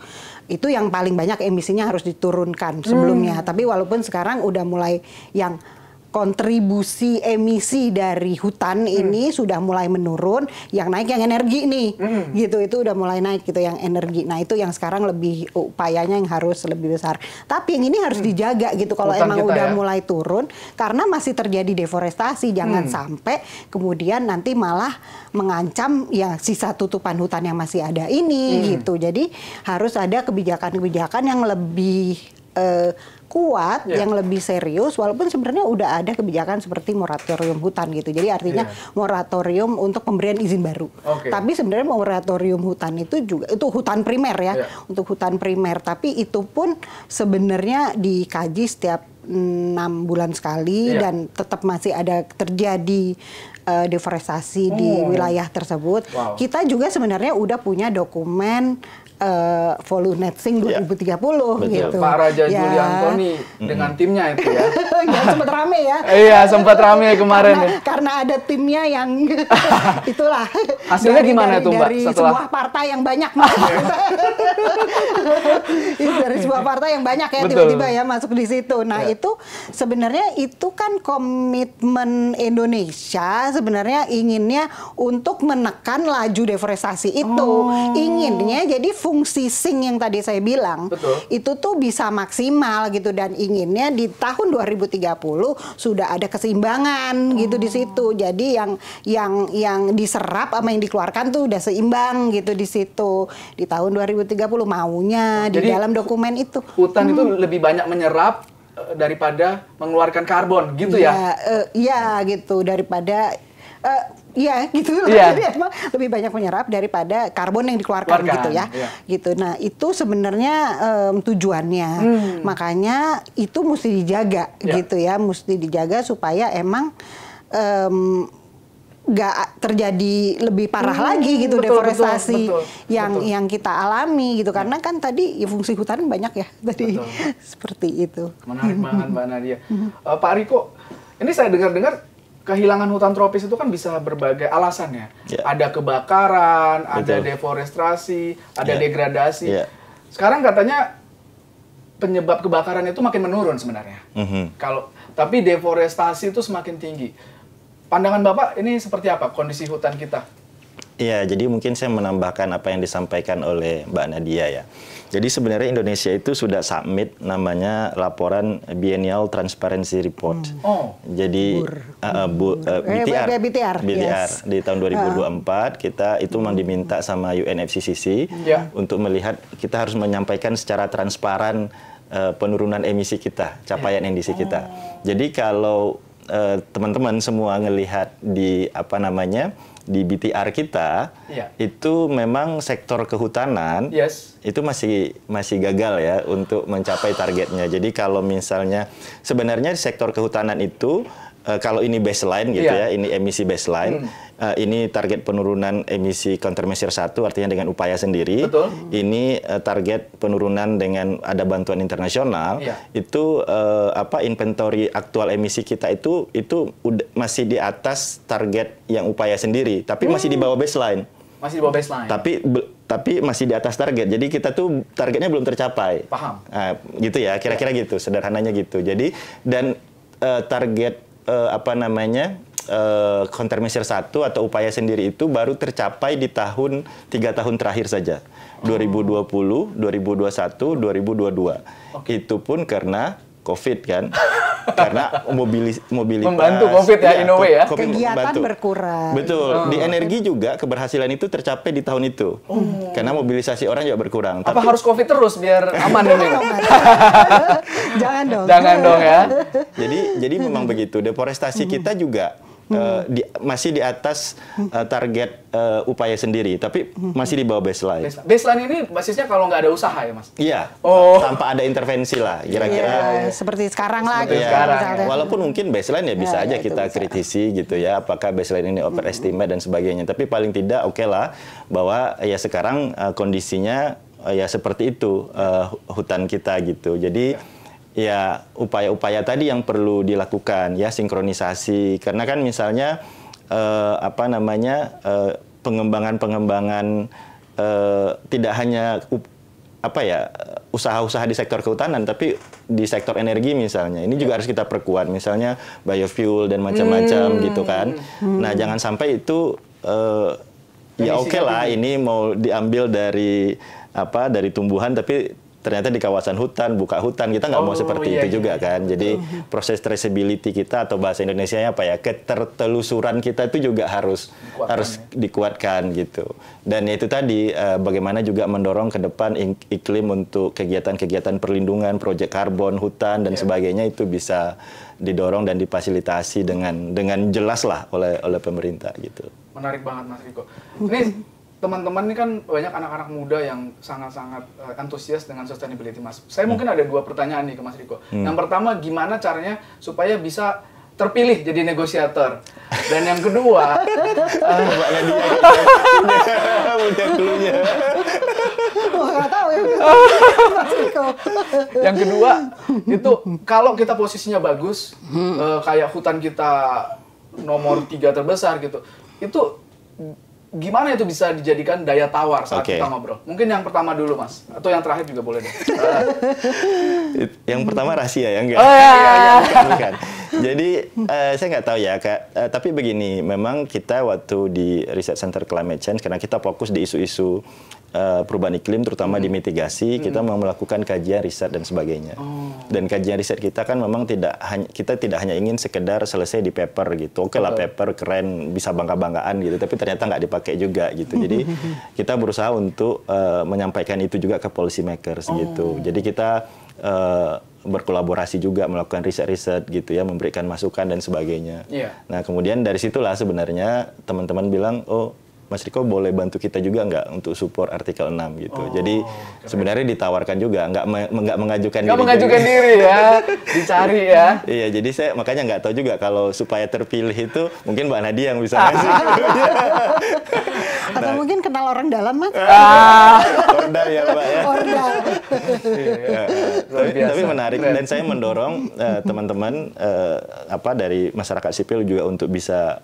Itu yang paling banyak emisinya harus diturunkan sebelumnya. Tapi walaupun sekarang udah mulai yang kontribusi emisi dari hutan ini sudah mulai menurun, yang naik yang energi nih, gitu, itu udah mulai naik gitu yang energi. Nah itu yang sekarang lebih upayanya yang harus lebih besar. Tapi yang ini harus dijaga gitu kalau emang udah mulai turun, karena masih terjadi deforestasi. Jangan sampai kemudian nanti malah mengancam ya sisa tutupan hutan yang masih ada ini gitu. Jadi harus ada kebijakan-kebijakan yang lebih kuat, yang lebih serius, walaupun sebenarnya udah ada kebijakan seperti moratorium hutan gitu. Jadi artinya moratorium untuk pemberian izin baru. Tapi sebenarnya moratorium hutan itu juga itu hutan primer ya, untuk hutan primer. Tapi itu pun sebenarnya dikaji setiap 6 bulan sekali dan tetap masih ada terjadi deforestasi di wilayah tersebut. Kita juga sebenarnya udah punya dokumen Volunetzing 2030 gitu. Pak Raja Juli Antoni dengan timnya itu ya. Sempat rame ya. Iya, sempat rame kemarin ya. Karena ada timnya yang itulah. Hasilnya gimana itu, Mbak? Dari Setelah sebuah partai yang banyak. Dari sebuah partai yang banyak ya tiba-tiba ya masuk di situ. Nah, itu sebenarnya itu kan komitmen Indonesia sebenarnya inginnya untuk menekan laju deforestasi itu. Inginnya jadi fungsi sink yang tadi saya bilang itu tuh bisa maksimal gitu, dan inginnya di tahun 2030 sudah ada keseimbangan gitu di situ. Jadi yang diserap sama yang dikeluarkan tuh udah seimbang gitu di situ di tahun 2030 maunya. Jadi, di dalam dokumen itu hutan itu lebih banyak menyerap daripada mengeluarkan karbon gitu ya? Iya gitu, daripada Iya gitu lah. Iya. Jadi emang lebih banyak menyerap daripada karbon yang dikeluarkan gitu ya. Iya. Gitu. Nah itu sebenarnya tujuannya. Makanya itu mesti dijaga gitu ya. Mesti dijaga supaya emang nggak terjadi lebih parah lagi gitu deforestasi yang kita alami gitu. Karena kan tadi ya, fungsi hutan banyak ya tadi seperti itu. Menarik banget Mbak Nadia. Pak Riko, ini saya dengar-dengar kehilangan hutan tropis itu kan bisa berbagai alasan ya. Ada kebakaran, ada deforestasi, ada degradasi. Sekarang katanya penyebab kebakaran itu makin menurun sebenarnya. Tapi deforestasi itu semakin tinggi. Pandangan Bapak ini seperti apa kondisi hutan kita? Iya, jadi mungkin saya menambahkan apa yang disampaikan oleh Mbak Nadia ya. Jadi sebenarnya Indonesia itu sudah submit namanya laporan Biennial Transparency Report. Jadi BTR di tahun 2024 kita itu memang diminta sama UNFCCC untuk melihat kita harus menyampaikan secara transparan penurunan emisi kita, capaian emisi kita. Jadi kalau teman-teman semua ngelihat di di BTR kita itu memang sektor kehutanan itu masih gagal ya untuk mencapai targetnya. Jadi kalau misalnya sebenarnya sektor kehutanan itu kalau ini baseline gitu ya, ini emisi baseline, ini target penurunan emisi countermeasure 1 artinya dengan upaya sendiri. Ini target penurunan dengan ada bantuan internasional. Itu inventory aktual emisi kita itu masih di atas target yang upaya sendiri, tapi masih di bawah baseline. Masih di bawah baseline. Tapi masih di atas target. Jadi kita tuh targetnya belum tercapai. Paham. Gitu ya, kira-kira gitu, sederhananya gitu. Jadi dan target countermeasure 1 atau upaya sendiri itu baru tercapai di 3 tahun terakhir saja. 2020, 2021, 2022. Itu pun karena COVID kan. Karena mobilitas membantu COVID ya, in a way ya. Kegiatan berkurang. Betul. Di energi juga keberhasilan itu tercapai di tahun itu. Karena mobilisasi orang juga berkurang. Apa harus COVID terus biar aman ini? Jangan dong. Jangan dong ya. Jadi memang begitu. Deforestasi kita juga masih di atas target upaya sendiri, tapi masih di bawah baseline. Baseline ini basisnya kalau nggak ada usaha ya, Mas? Iya, tanpa ada intervensi lah, kira-kira. Seperti sekarang lah. Walaupun mungkin baseline ya bisa aja kita kritisi gitu ya, apakah baseline ini overestimate dan sebagainya. Tapi paling tidak oke lah bahwa ya sekarang kondisinya ya seperti itu hutan kita gitu. Jadi ya upaya-upaya tadi yang perlu dilakukan ya, sinkronisasi, karena kan misalnya pengembangan tidak hanya usaha-usaha di sektor kehutanan, tapi di sektor energi misalnya ini juga harus kita perkuat, misalnya biofuel dan macam-macam gitu kan. Nah jangan sampai itu ya oke lah ini mau diambil dari tumbuhan tapi ternyata di kawasan hutan, buka hutan, kita nggak mau seperti itu juga kan. Jadi proses traceability kita atau bahasa Indonesianya ketertelusuran kita itu juga harus dikuatkan gitu. Dan itu tadi bagaimana juga mendorong ke depan iklim untuk kegiatan-kegiatan perlindungan, proyek karbon, hutan dan sebagainya itu bisa didorong dan difasilitasi dengan jelas lah oleh pemerintah gitu. Menarik banget Mas Riko. Ini teman-teman ini kan banyak anak-anak muda yang sangat-sangat antusias dengan sustainability, Mas. Saya mungkin ada 2 pertanyaan nih ke Mas Riko. Yang pertama, gimana caranya supaya bisa terpilih jadi negosiator? Dan yang kedua, yang kedua itu kalau kita posisinya bagus, kayak hutan kita nomor 3 terbesar gitu, itu gimana itu bisa dijadikan daya tawar saat kita ngobrol? Mungkin yang pertama dulu, Mas. Atau yang terakhir juga boleh deh. Yang pertama rahasia ya, enggak? Bukan. Jadi saya nggak tahu ya, Kak. Tapi begini, memang kita waktu di Research Center Climate Change, karena kita fokus di isu-isu perubahan iklim, terutama di mitigasi, kita mau melakukan kajian riset dan sebagainya. Dan kajian riset kita kan memang kita tidak hanya ingin sekedar selesai di paper gitu. Oke lah, paper keren, bisa bangga-banggaan gitu, tapi ternyata nggak dipakai juga gitu. Jadi kita berusaha untuk menyampaikan itu juga ke policy makers gitu. Jadi kita berkolaborasi juga, melakukan riset-riset gitu ya, memberikan masukan dan sebagainya. Nah, kemudian dari situlah sebenarnya teman-teman bilang, oh Mas Riko boleh bantu kita juga nggak untuk support artikel 6 gitu. Jadi sebenarnya ditawarkan juga, nggak mengajukan nggak mengajukan diri ya, dicari ya. Iya, jadi saya makanya nggak tahu juga kalau supaya terpilih itu mungkin Mbak Nadia yang bisa ngasih. Atau mungkin kenal orang dalam, Mas? Ordal ya Mbak ya. Ordal. Tapi menarik dan saya mendorong teman-teman dari masyarakat sipil juga untuk bisa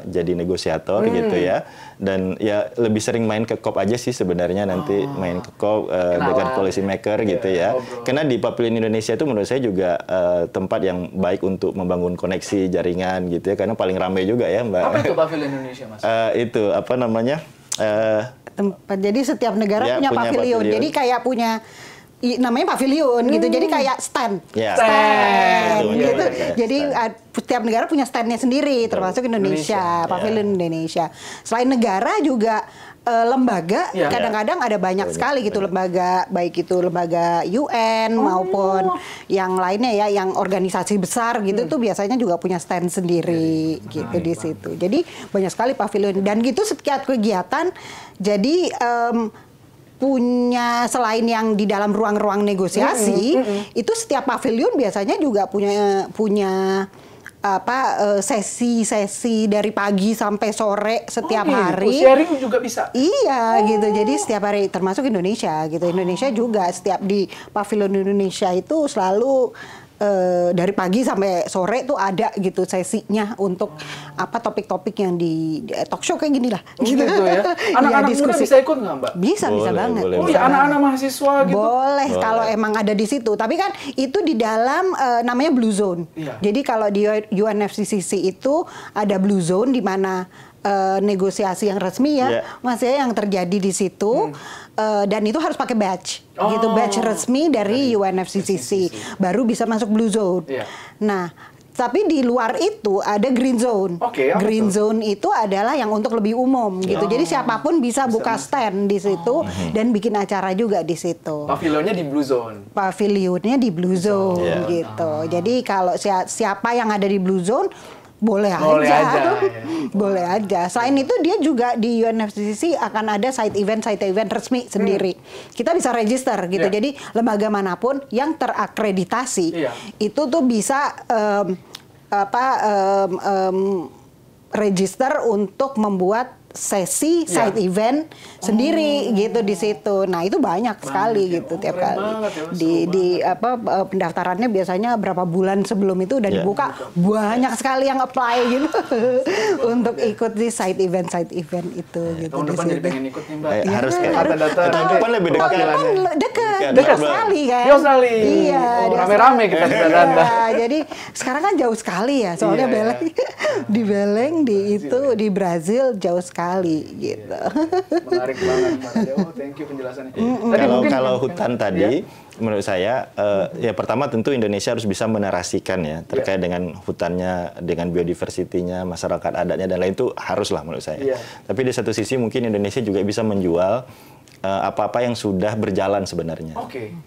jadi negosiator gitu ya. Dan ya lebih sering main ke COP aja sih sebenarnya nanti main ke COP dengan policy maker gitu ya. Karena di Pavilion Indonesia itu menurut saya juga tempat yang baik untuk membangun koneksi jaringan gitu ya. Karena paling ramai juga ya Mbak. Apa itu Pavilion Indonesia Mas? Itu apa namanya? Tempat. Jadi setiap negara punya pavilion. Jadi kayak punya namanya pavilion gitu. Jadi kayak stand. Stand gitu. Jadi setiap negara punya standnya sendiri, termasuk Indonesia, pavilion Indonesia. Selain negara juga lembaga, kadang-kadang ada banyak sekali gitu lembaga, baik itu lembaga UN maupun yang lainnya ya, yang organisasi besar gitu tuh biasanya juga punya stand sendiri gitu di situ. Jadi banyak sekali pavilion dan gitu setiap kegiatan jadi punya selain yang di dalam ruang-ruang negosiasi itu setiap pavilion biasanya juga punya sesi-sesi dari pagi sampai sore setiap hari. Sharing juga bisa. Iya gitu. Jadi setiap hari termasuk Indonesia gitu. Indonesia juga setiap di pavilion Indonesia itu selalu dari pagi sampai sore tuh ada gitu sesinya untuk topik-topik yang di talk show kayak gini lah. Gitu ya. Anak-anak muda bisa ikut nggak Mbak? Bisa banget. Anak-anak mahasiswa gitu. Boleh kalau emang ada di situ. Tapi kan itu di dalam namanya Blue Zone. Jadi kalau di UNFCCC itu ada Blue Zone di mana negosiasi yang resmi ya, maksudnya yang terjadi di situ. Dan itu harus pakai badge, gitu badge resmi dari UNFCCC, baru bisa masuk Blue Zone. Nah, tapi di luar itu ada Green Zone. Green Zone itu adalah yang untuk lebih umum, gitu. Jadi siapapun bisa buka stand di situ dan bikin acara juga di situ. Pavilionnya di Blue Zone. Pavilionnya di Blue Zone, gitu. Jadi kalau siapa yang ada di Blue Zone boleh aja. Boleh aja. Selain itu dia juga di UNFCCC akan ada side event resmi sendiri. Kita bisa register gitu. Jadi lembaga manapun yang terakreditasi itu tuh bisa register untuk membuat sesi side event sendiri gitu di situ. Nah, itu banyak sekali gitu tiap kali. Pendaftarannya biasanya berapa bulan sebelum itu udah dibuka. Banyak sekali yang apply gitu untuk ikut di side event itu gitu. Tahun depan jadi pengen ikut nih Mbak. Harus data-data depan lebih dekat sekali kan. Di Australia. Iya, rame-rame kita data. Jadi sekarang kan jauh sekali ya, soalnya Beleng di Beleng di Brazil jauh sekali gitu. Menarik banget. Thank you penjelasannya. Kalau hutan tadi, menurut saya ya pertama tentu Indonesia harus bisa menarasikan ya terkait dengan hutannya, dengan biodiversitinya, masyarakat adatnya dan lain itu haruslah menurut saya. Tapi di satu sisi mungkin Indonesia juga bisa menjual apa-apa yang sudah berjalan sebenarnya.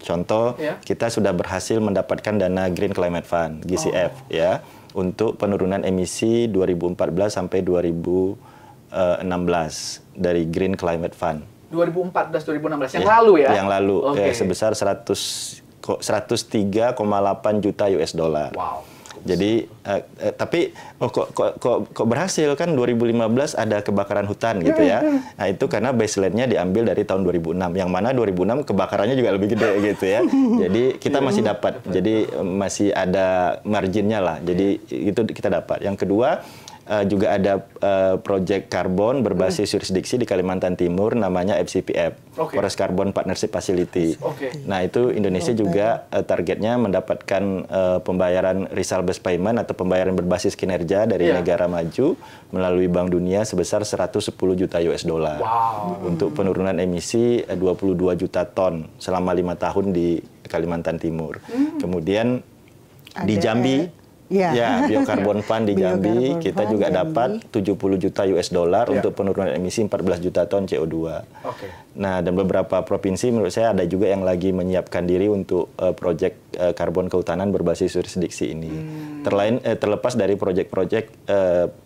Contoh, kita sudah berhasil mendapatkan dana Green Climate Fund (GCF) ya untuk penurunan emisi 2014 sampai 2016 dari Green Climate Fund. 2014-2016 yang lalu ya? Yang lalu sebesar 103,8 juta US dollar. Wow. Jadi tapi kok berhasil kan 2015 ada kebakaran hutan gitu ya. Nah, itu karena baseline-nya diambil dari tahun 2006 yang mana 2006 kebakarannya juga lebih gede gitu ya. Jadi kita masih dapat. Jadi masih ada marginnya lah. Jadi itu kita dapat. Yang kedua juga ada proyek karbon berbasis jurisdiksi di Kalimantan Timur namanya FCPF, Forest Carbon Partnership Facility. Nah, itu Indonesia juga targetnya mendapatkan pembayaran result based payment atau pembayaran berbasis kinerja dari negara maju melalui Bank Dunia sebesar 110 juta US dollar untuk penurunan emisi 22 juta ton selama 5 tahun di Kalimantan Timur. Kemudian di Jambi Ya, Biokarbon Fund di Jambi, Biokarbon kita Fund juga Jambi. dapat 70 juta US dollar untuk penurunan emisi 14 juta ton CO2. Nah, dan beberapa provinsi menurut saya ada juga yang lagi menyiapkan diri untuk proyek karbon kehutanan berbasis jurisdiksi ini. Terlepas dari proyek-proyek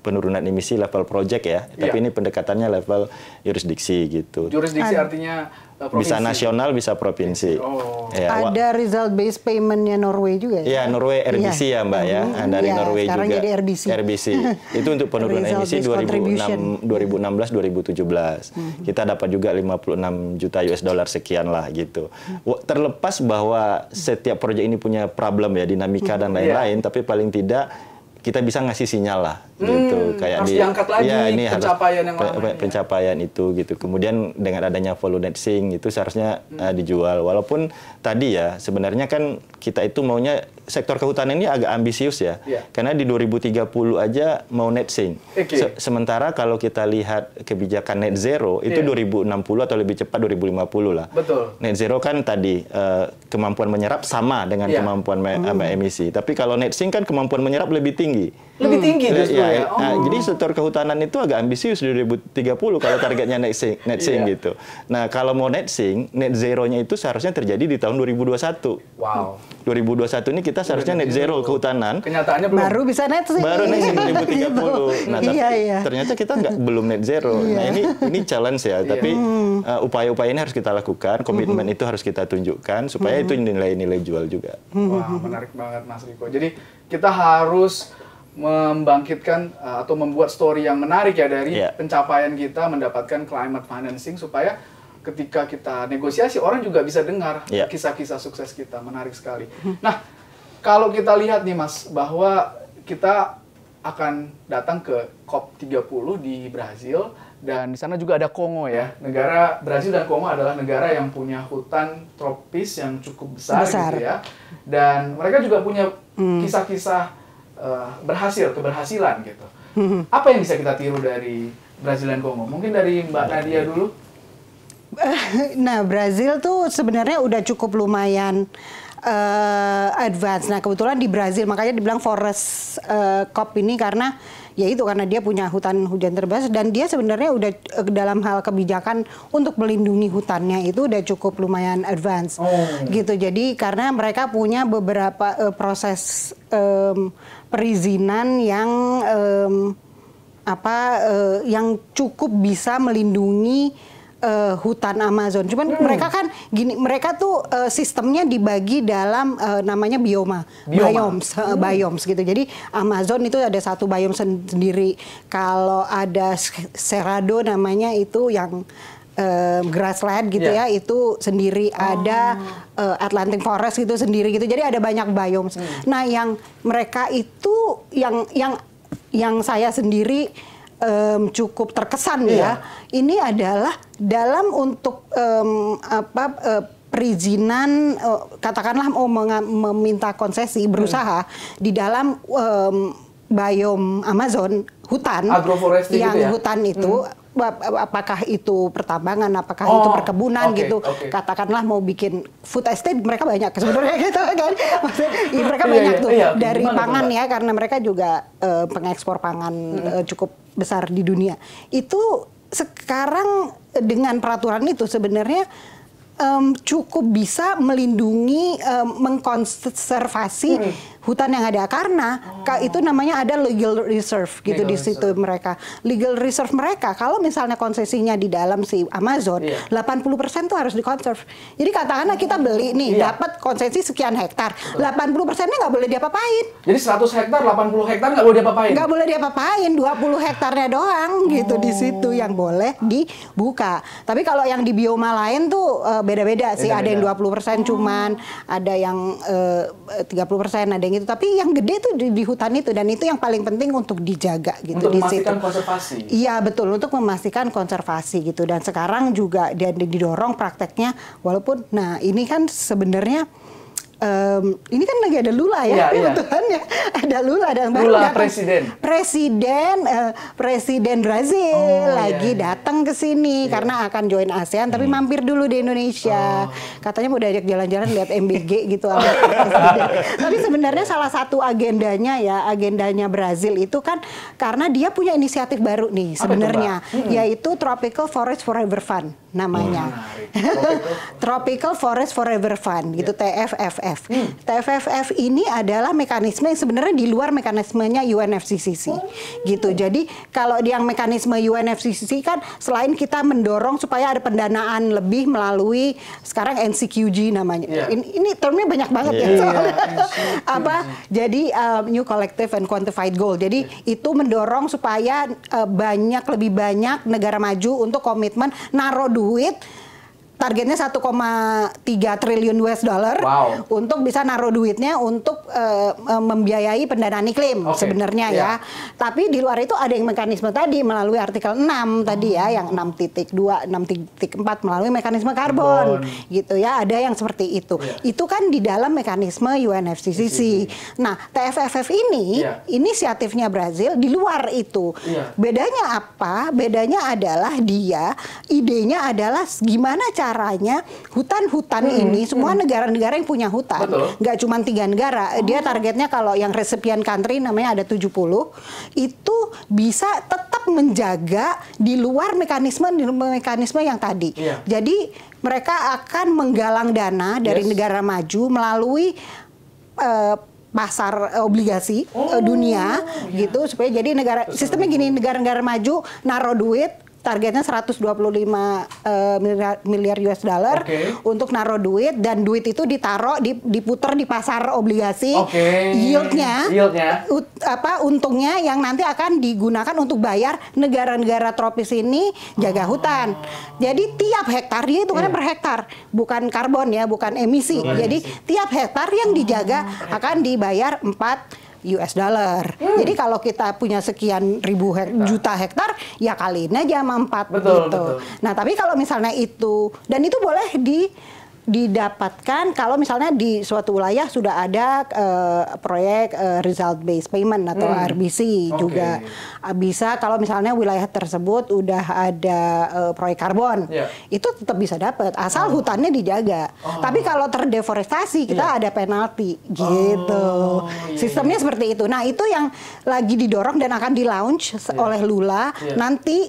penurunan emisi level proyek ya, tapi ini pendekatannya level jurisdiksi gitu. Jurisdiksi artinya provinsi. Bisa nasional, bisa provinsi. Ya, ada result based payment-nya Norway juga ya? Ya, Norway RBC ya Mbak ya. Dari Norway sekarang juga. jadi RBC. Itu untuk penurunan emisi 2016-2017. Kita dapat juga 56 juta US dollar sekian lah gitu. Terlepas bahwa setiap proyek ini punya problem ya, dinamika dan lain-lain, tapi paling tidak kita bisa ngasih sinyal lah gitu, kayak harus diangkat lagi ini pencapaian yang lama pencapaian itu gitu. Kemudian dengan adanya volunteering itu seharusnya dijual, walaupun tadi ya sebenarnya kan kita itu maunya sektor kehutanan ini agak ambisius ya, karena di 2030 aja mau net sink. Sementara kalau kita lihat kebijakan net zero itu 2060 atau lebih cepat 2050 lah. Betul. Net zero kan tadi kemampuan menyerap sama dengan kemampuan emisi, tapi kalau net sink kan kemampuan menyerap lebih tinggi. Lebih tinggi justru ya. Jadi sektor kehutanan itu agak ambisius di 2030 kalau targetnya net sink gitu. Nah, kalau mau net sink, net zero-nya itu seharusnya terjadi di tahun 2021. Wow. 2021 ini kita seharusnya net zero kehutanan. Kenyataannya belum. Baru bisa net sink. Baru net sink 2030. Nah, tapi ternyata kita belum net zero. Nah, ini challenge ya. Tapi upaya-upaya ini harus kita lakukan, komitmen itu harus kita tunjukkan supaya itu nilai-nilai jual juga. Wah, menarik banget Mas Riko. Jadi kita harus membangkitkan atau membuat story yang menarik ya dari pencapaian kita mendapatkan climate financing supaya ketika kita negosiasi orang juga bisa dengar kisah-kisah sukses kita. Menarik sekali. Nah, kalau kita lihat nih Mas bahwa kita akan datang ke COP30 di Brazil dan di sana juga ada Kongo ya. Negara Brazil dan Kongo adalah negara yang punya hutan tropis yang cukup besar. Gitu ya. Dan mereka juga punya kisah-kisah keberhasilan gitu. Apa yang bisa kita tiru dari Brazil dan Kongo? Mungkin dari Mbak Nadia dulu. Nah, Brazil tuh sebenarnya udah cukup lumayan advance. Nah, kebetulan di Brazil makanya dibilang forest COP ini karena dia punya hutan hujan terbatas dan dia sebenarnya udah dalam hal kebijakan untuk melindungi hutannya itu udah cukup lumayan advance gitu. Jadi karena mereka punya beberapa proses perizinan yang yang cukup bisa melindungi hutan Amazon. Cuman mereka kan mereka tuh sistemnya dibagi dalam namanya biomes gitu. Jadi Amazon itu ada satu biome sendiri. Kalau ada Cerrado namanya itu yang grassland gitu ya, itu sendiri. Ada Atlantic Forest gitu sendiri gitu. Jadi ada banyak biomes. Nah, yang mereka itu yang saya sendiri cukup terkesan ya. Ini adalah dalam untuk perizinan, katakanlah mau meminta konsesi berusaha di dalam biome Amazon hutan agroforestry yang gitu ya? Hutan itu apakah itu pertambangan, apakah itu perkebunan gitu. Katakanlah mau bikin food estate, mereka banyak sebenarnya gitu kan. Maksudnya, mereka banyak tuh dari pangan ya, karena mereka juga pengekspor pangan cukup besar di dunia. Itu sekarang dengan peraturan itu sebenarnya cukup bisa melindungi, mengkonservasi hutan yang ada karena itu namanya ada legal reserve gitu di situ mereka. Legal reserve mereka kalau misalnya konsesinya di dalam si Amazon 80% tuh harus dikonserv. Jadi katakanlah kita beli nih dapat konsesi sekian hektar, 80%-nya nggak boleh diapa-apain. Jadi 100 hektar, 80 hektar nggak boleh diapa-apain? Nggak boleh diapa-apain, 20 hektarnya doang gitu di situ yang boleh dibuka. Tapi kalau yang di bioma lain tuh beda-beda sih. Ada yang 20% cuman, ada yang 30%, ada yang itu. Tapi yang gede tuh di hutan itu, dan itu yang paling penting untuk dijaga gitu. Untuk di memastikan situ. Konservasi. Iya betul, untuk memastikan konservasi gitu. Dan sekarang juga dia didorong prakteknya, walaupun, nah ini kan sebenarnya ini kan lagi ada Lula ya, kebetulannya ada Lula dan baru Lula datang presiden Brazil lagi datang ke sini karena akan join ASEAN, tapi mampir dulu di Indonesia. Katanya mau diajak jalan-jalan lihat MBG gitu. Tapi sebenarnya salah satu agendanya Brazil itu kan karena dia punya inisiatif baru nih sebenarnya, yaitu Tropical Forest Forever Fund namanya. Tropical Forest Forever Fund gitu, TFFF. TFFF ini adalah mekanisme yang sebenarnya di luar mekanismenya UNFCCC gitu. Jadi kalau yang mekanisme UNFCCC kan selain kita mendorong supaya ada pendanaan lebih melalui sekarang NCQG namanya. Ini termnya banyak banget ya soalnya. Jadi New Collective and Quantified Goal. Jadi itu mendorong supaya lebih banyak negara maju untuk komitmen naruh duit, targetnya 1,3 triliun US dollar untuk bisa naruh duitnya untuk membiayai pendanaan iklim sebenarnya ya. Tapi di luar itu ada yang mekanisme tadi melalui artikel 6 tadi ya, yang 6.2, 6.4 melalui mekanisme karbon gitu ya. Ada yang seperti itu. Itu kan di dalam mekanisme UNFCCC. Nah, TFFF ini inisiatifnya Brazil di luar itu. Bedanya apa? Bedanya adalah idenya adalah gimana caranya hutan-hutan ini, semua negara-negara yang punya hutan, nggak cuma 3 negara, dia targetnya kalau yang recipient country namanya ada 70, itu bisa tetap menjaga di luar mekanisme yang tadi. Jadi mereka akan menggalang dana dari negara maju melalui pasar obligasi dunia gitu, supaya jadi sistemnya gini, negara-negara maju naruh duit, targetnya 125 miliar US dollar untuk naruh duit, dan duit itu ditaruh diputar di pasar obligasi. Yieldnya untungnya yang nanti akan digunakan untuk bayar negara-negara tropis ini jaga hutan. Jadi tiap hektar, dia hitungannya per hektar, bukan karbon ya, bukan emisi. Jadi tiap hektar yang dijaga akan dibayar 4 US dollar. Jadi kalau kita punya sekian ribu juta hektar, ya kaliin aja sama 4 gitu. Nah, tapi kalau misalnya itu, dan itu boleh didapatkan kalau misalnya di suatu wilayah sudah ada proyek result based payment atau RBC juga bisa. Kalau misalnya wilayah tersebut udah ada proyek karbon, itu tetap bisa dapat asal hutannya dijaga. Tapi kalau terdeforestasi kita ada penalti gitu. Sistemnya seperti itu. Nah, itu yang lagi didorong dan akan di-launch oleh Lula nanti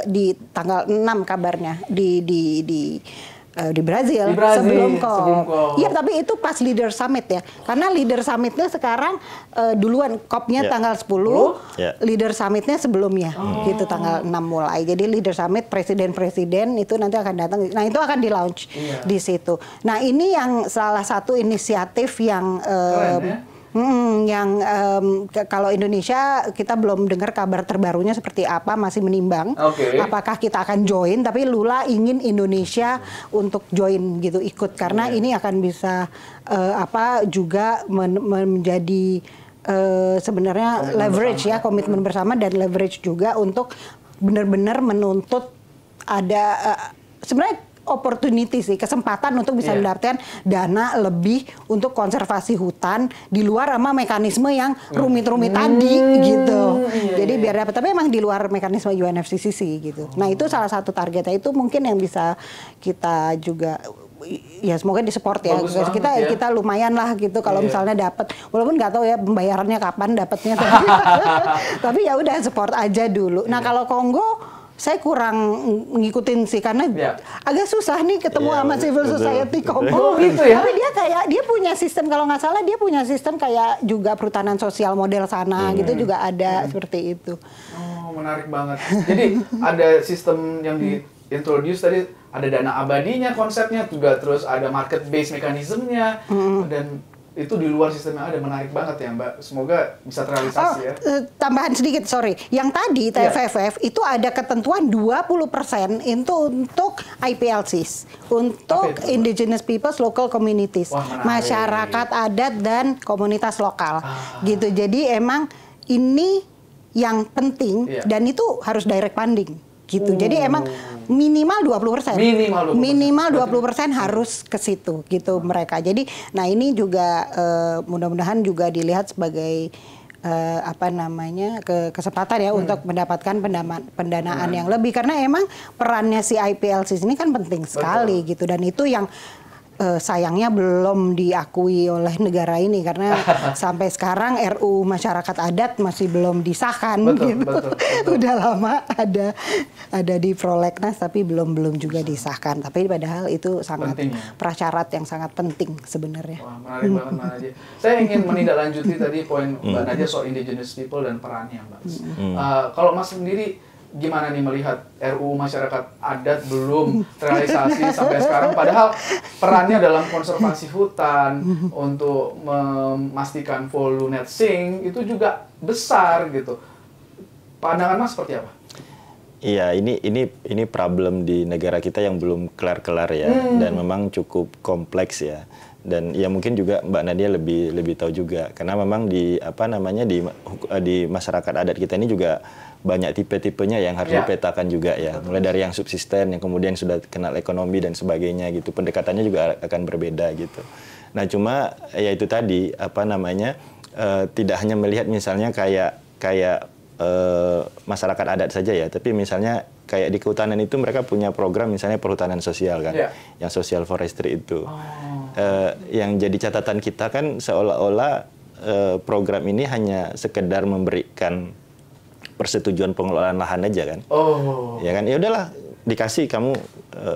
di tanggal 6 kabarnya di Brazil sebelum COP. Iya, tapi itu pas Leader Summit ya. Karena Leader Summitnya sekarang duluan, COP-nya tanggal 10, Leader Summitnya sebelumnya gitu tanggal 6 mulai. Jadi Leader Summit presiden-presiden itu nanti akan datang. Nah, itu akan di-launch di situ. Nah, ini yang salah satu inisiatif yang kalau Indonesia kita belum dengar kabar terbarunya seperti apa, masih menimbang apakah kita akan join, tapi Lula ingin Indonesia untuk join gitu, ikut, karena ini akan bisa juga menjadi sebenarnya leverage ya, komitmen bersama dan leverage juga untuk benar-benar menuntut ada sebenarnya opportunity sih, kesempatan untuk bisa mendapatkan dana lebih untuk konservasi hutan di luar sama mekanisme yang rumit-rumit tadi gitu. Jadi biar dapat, tapi memang di luar mekanisme UNFCCC gitu. Nah, itu salah satu targetnya, itu mungkin yang bisa kita juga ya semoga disupport ya. Kita lumayan lah gitu kalau misalnya dapat, walaupun nggak tahu ya pembayarannya kapan dapatnya, tapi ya udah support aja dulu. Nah, kalau Kongo saya kurang ngikutin sih, karena agak susah nih ketemu sama civil society Kongo gitu ya. Tapi dia punya sistem, kalau nggak salah dia punya sistem kayak juga perhutanan sosial model sana gitu juga ada seperti itu. Oh, menarik banget. Jadi ada sistem yang diintroduce tadi, ada dana abadinya konsepnya juga, terus ada market based mekanismenya, dan itu di luar sistem yang ada. Menarik banget ya, Mbak. Semoga bisa terrealisasi ya. Tambahan sedikit, sorry. Yang tadi TFFF itu ada ketentuan 20% itu untuk IPLCs, untuk Indigenous Peoples Local Communities, masyarakat adat dan komunitas lokal. Gitu. Jadi emang ini yang penting dan itu harus direct funding. Gitu. Jadi emang Minimal 20%. Minimal 20% harus ke situ gitu mereka. Jadi, nah ini juga mudah-mudahan juga dilihat sebagai kesempatan ya untuk mendapatkan pendanaan yang lebih, karena emang perannya si IPLC ini kan penting sekali gitu, dan itu yang sayangnya belum diakui oleh negara ini karena sampai sekarang RUU masyarakat adat masih belum disahkan gitu. Betul. Udah lama ada di prolegnas tapi belum juga disahkan. Tapi padahal itu sangat penting, ya? Prasyarat yang sangat penting sebenarnya. Wah, menarik banget Mbak Nadia. Saya ingin menindaklanjuti tadi poin Mbak Nadia soal indigenous people dan perannya, Mbak. Kalau Mas sendiri gimana nih melihat RUU masyarakat adat belum terrealisasi sampai sekarang, padahal perannya dalam konservasi hutan untuk memastikan volume net sink itu juga besar gitu. Pandangan Mas seperti apa? Iya, ini problem di negara kita yang belum kelar-kelar ya, dan memang cukup kompleks ya. Dan ya mungkin juga Mbak Nadia lebih tahu juga, karena memang di masyarakat adat kita ini juga banyak tipe-tipenya yang harus dipetakan juga ya. Mulai dari yang subsisten, yang kemudian sudah kenal ekonomi dan sebagainya gitu. Pendekatannya juga akan berbeda gitu. Nah cuma ya itu tadi tidak hanya melihat misalnya kayak masyarakat adat saja ya, tapi misalnya kayak di kehutanan itu mereka punya program misalnya perhutanan sosial kan, yang social forestry itu. Yang jadi catatan kita kan seolah-olah program ini hanya sekedar memberikan persetujuan pengelolaan lahan aja kan. Ya kan, ya udahlah dikasih kamu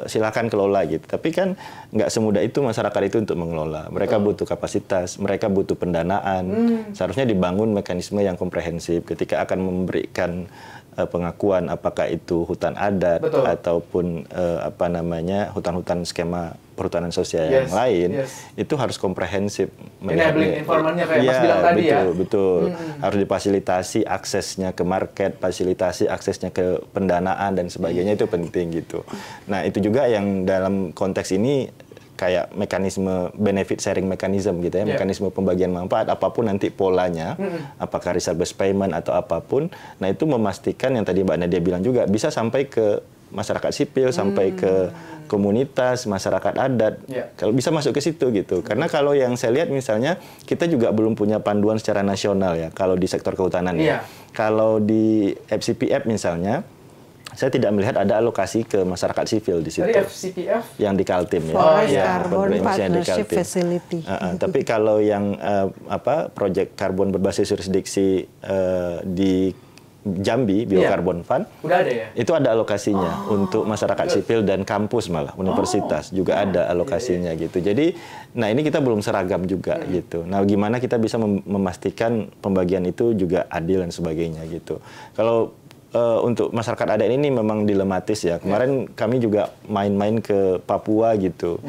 silakan kelola gitu. Tapi kan nggak semudah itu masyarakat itu untuk mengelola. Mereka butuh kapasitas, mereka butuh pendanaan. Seharusnya dibangun mekanisme yang komprehensif ketika akan memberikan pengakuan, apakah itu hutan adat ataupun hutan-hutan skema perhutanan sosial yang lain, itu harus komprehensif. Enabling environment-nya kayak Mas bilang tadi ya. Betul. Harus difasilitasi aksesnya ke market, fasilitasi aksesnya ke pendanaan dan sebagainya, itu penting gitu. Nah itu juga yang dalam konteks ini kayak mekanisme benefit sharing mechanism gitu ya, mekanisme pembagian manfaat apapun nanti polanya, apakah reserve based payment atau apapun. Nah itu memastikan yang tadi Mbak Nadia bilang juga bisa sampai ke masyarakat sipil, sampai ke komunitas, masyarakat adat, kalau bisa masuk ke situ gitu. Karena kalau yang saya lihat misalnya, kita juga belum punya panduan secara nasional ya, kalau di sektor kehutanan ya. Kalau di FCPF misalnya, saya tidak melihat ada alokasi ke masyarakat sipil di situ. Dari FCPF? Yang di Kaltim ya. Forest Carbon Partnership Facility. Tapi kalau yang proyek karbon berbasis jurisdiksi di Jambi, Biokarbon Fund, udah ada ya? Itu ada alokasinya untuk masyarakat sipil dan kampus malah, universitas juga ada alokasinya gitu. Jadi, nah ini kita belum seragam juga gitu. Nah gimana kita bisa memastikan pembagian itu juga adil dan sebagainya gitu. Kalau untuk masyarakat adat ini memang dilematis ya. Kemarin kami juga main-main ke Papua gitu.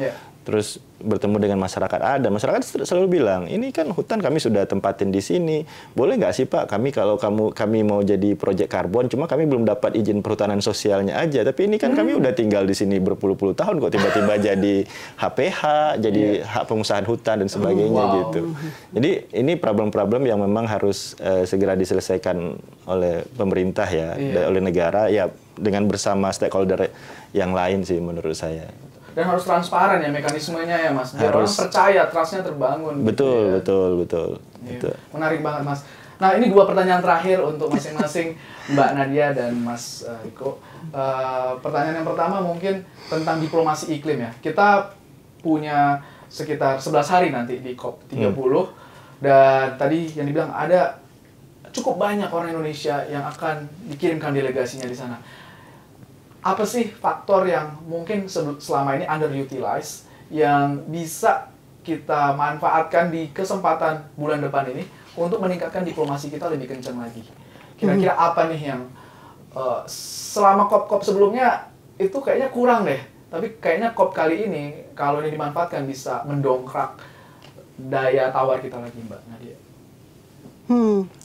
Terus bertemu dengan masyarakat adat. Masyarakat selalu bilang, ini kan hutan kami sudah tempatin di sini. Boleh nggak sih Pak, kami mau jadi proyek karbon, cuma kami belum dapat izin perhutanan sosialnya aja. Tapi ini kan kami udah tinggal di sini berpuluh-puluh tahun kok tiba-tiba jadi HPH, jadi hak pengusahaan hutan dan sebagainya gitu. Jadi ini problem-problem yang memang harus segera diselesaikan oleh pemerintah ya, oleh negara ya, dengan bersama stakeholder yang lain sih menurut saya. Dan harus transparan ya mekanismenya ya Mas, biar orang percaya, trust-nya terbangun. Betul, gitu ya. betul. Menarik banget Mas. Nah ini 2 pertanyaan terakhir untuk masing-masing Mbak Nadia dan Mas Riko. Pertanyaan yang pertama mungkin tentang diplomasi iklim ya. Kita punya sekitar 11 hari nanti di COP30. Dan tadi yang dibilang ada cukup banyak orang Indonesia yang akan dikirimkan delegasinya di sana. Apa sih faktor yang mungkin selama ini underutilized yang bisa kita manfaatkan di kesempatan bulan depan ini untuk meningkatkan diplomasi kita lebih kencang lagi? Kira-kira apa nih yang selama COP sebelumnya itu kayaknya kurang deh, tapi kayaknya COP kali ini kalau ini dimanfaatkan bisa mendongkrak daya tawar kita lagi, Mbak Nadia.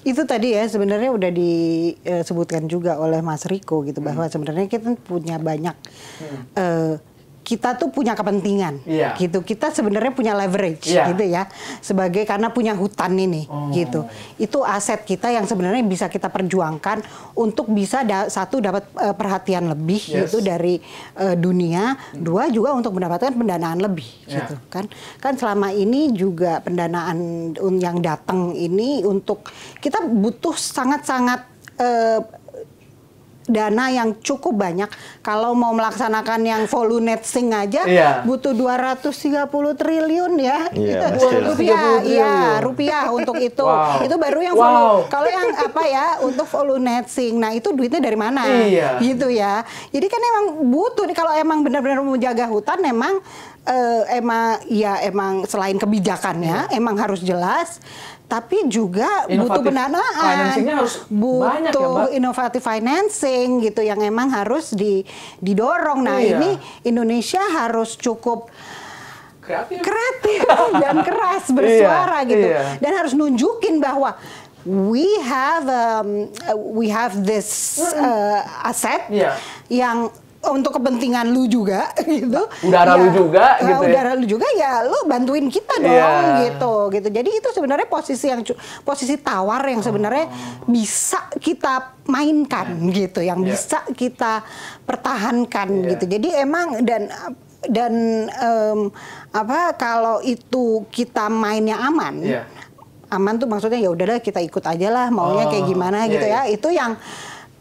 Itu tadi ya sebenarnya udah disebutkan juga oleh Mas Riko gitu, bahwa sebenarnya kita punya banyak kita tuh punya kepentingan, Iya. gitu. Kita sebenarnya punya leverage, Iya. gitu ya, sebagai karena punya hutan ini, gitu. Itu aset kita yang sebenarnya bisa kita perjuangkan untuk bisa satu dapat perhatian lebih, gitu dari dunia, dua juga untuk mendapatkan pendanaan lebih, gitu kan. Kan selama ini juga pendanaan yang datang ini untuk kita butuh sangat-sangat dana yang cukup banyak. Kalau mau melaksanakan yang voluntary aja butuh 230 triliun ya. Iya, Rupiah untuk itu. Wow. Itu baru yang kalau yang apa ya untuk voluntary. Nah, itu duitnya dari mana? Gitu ya. Jadi kan emang butuh nih kalau emang benar-benar menjaga hutan emang emang selain kebijakannya emang harus jelas, tapi juga butuh pendanaan, butuh inovatif financing gitu yang emang harus didorong. Nah ini Indonesia harus cukup kreatif dan keras bersuara gitu, dan harus nunjukin bahwa we have this asset yang untuk kepentingan lu juga gitu. Udara lu juga gitu ya. Udara lu juga ya lu bantuin kita dong gitu. Jadi itu sebenarnya posisi tawar yang sebenarnya bisa kita mainkan gitu, yang bisa kita pertahankan gitu. Jadi emang dan kalau itu kita mainnya aman. Aman tuh maksudnya ya udahlah kita ikut aja lah maunya kayak gimana gitu ya. Itu yang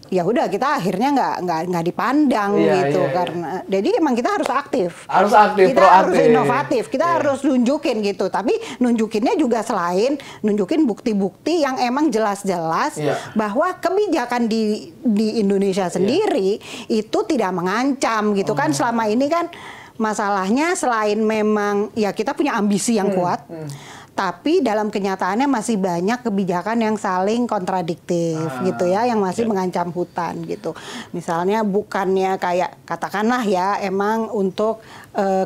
ya udah kita akhirnya nggak dipandang gitu karena jadi emang kita harus aktif kita proaktif. Harus inovatif, kita harus nunjukin gitu, tapi nunjukinnya juga selain nunjukin bukti-bukti yang emang jelas-jelas bahwa kebijakan di Indonesia sendiri itu tidak mengancam gitu kan. Selama ini kan masalahnya selain memang ya kita punya ambisi yang kuat, tapi dalam kenyataannya masih banyak kebijakan yang saling kontradiktif gitu ya, yang masih mengancam hutan gitu. Misalnya bukannya kayak katakanlah ya emang untuk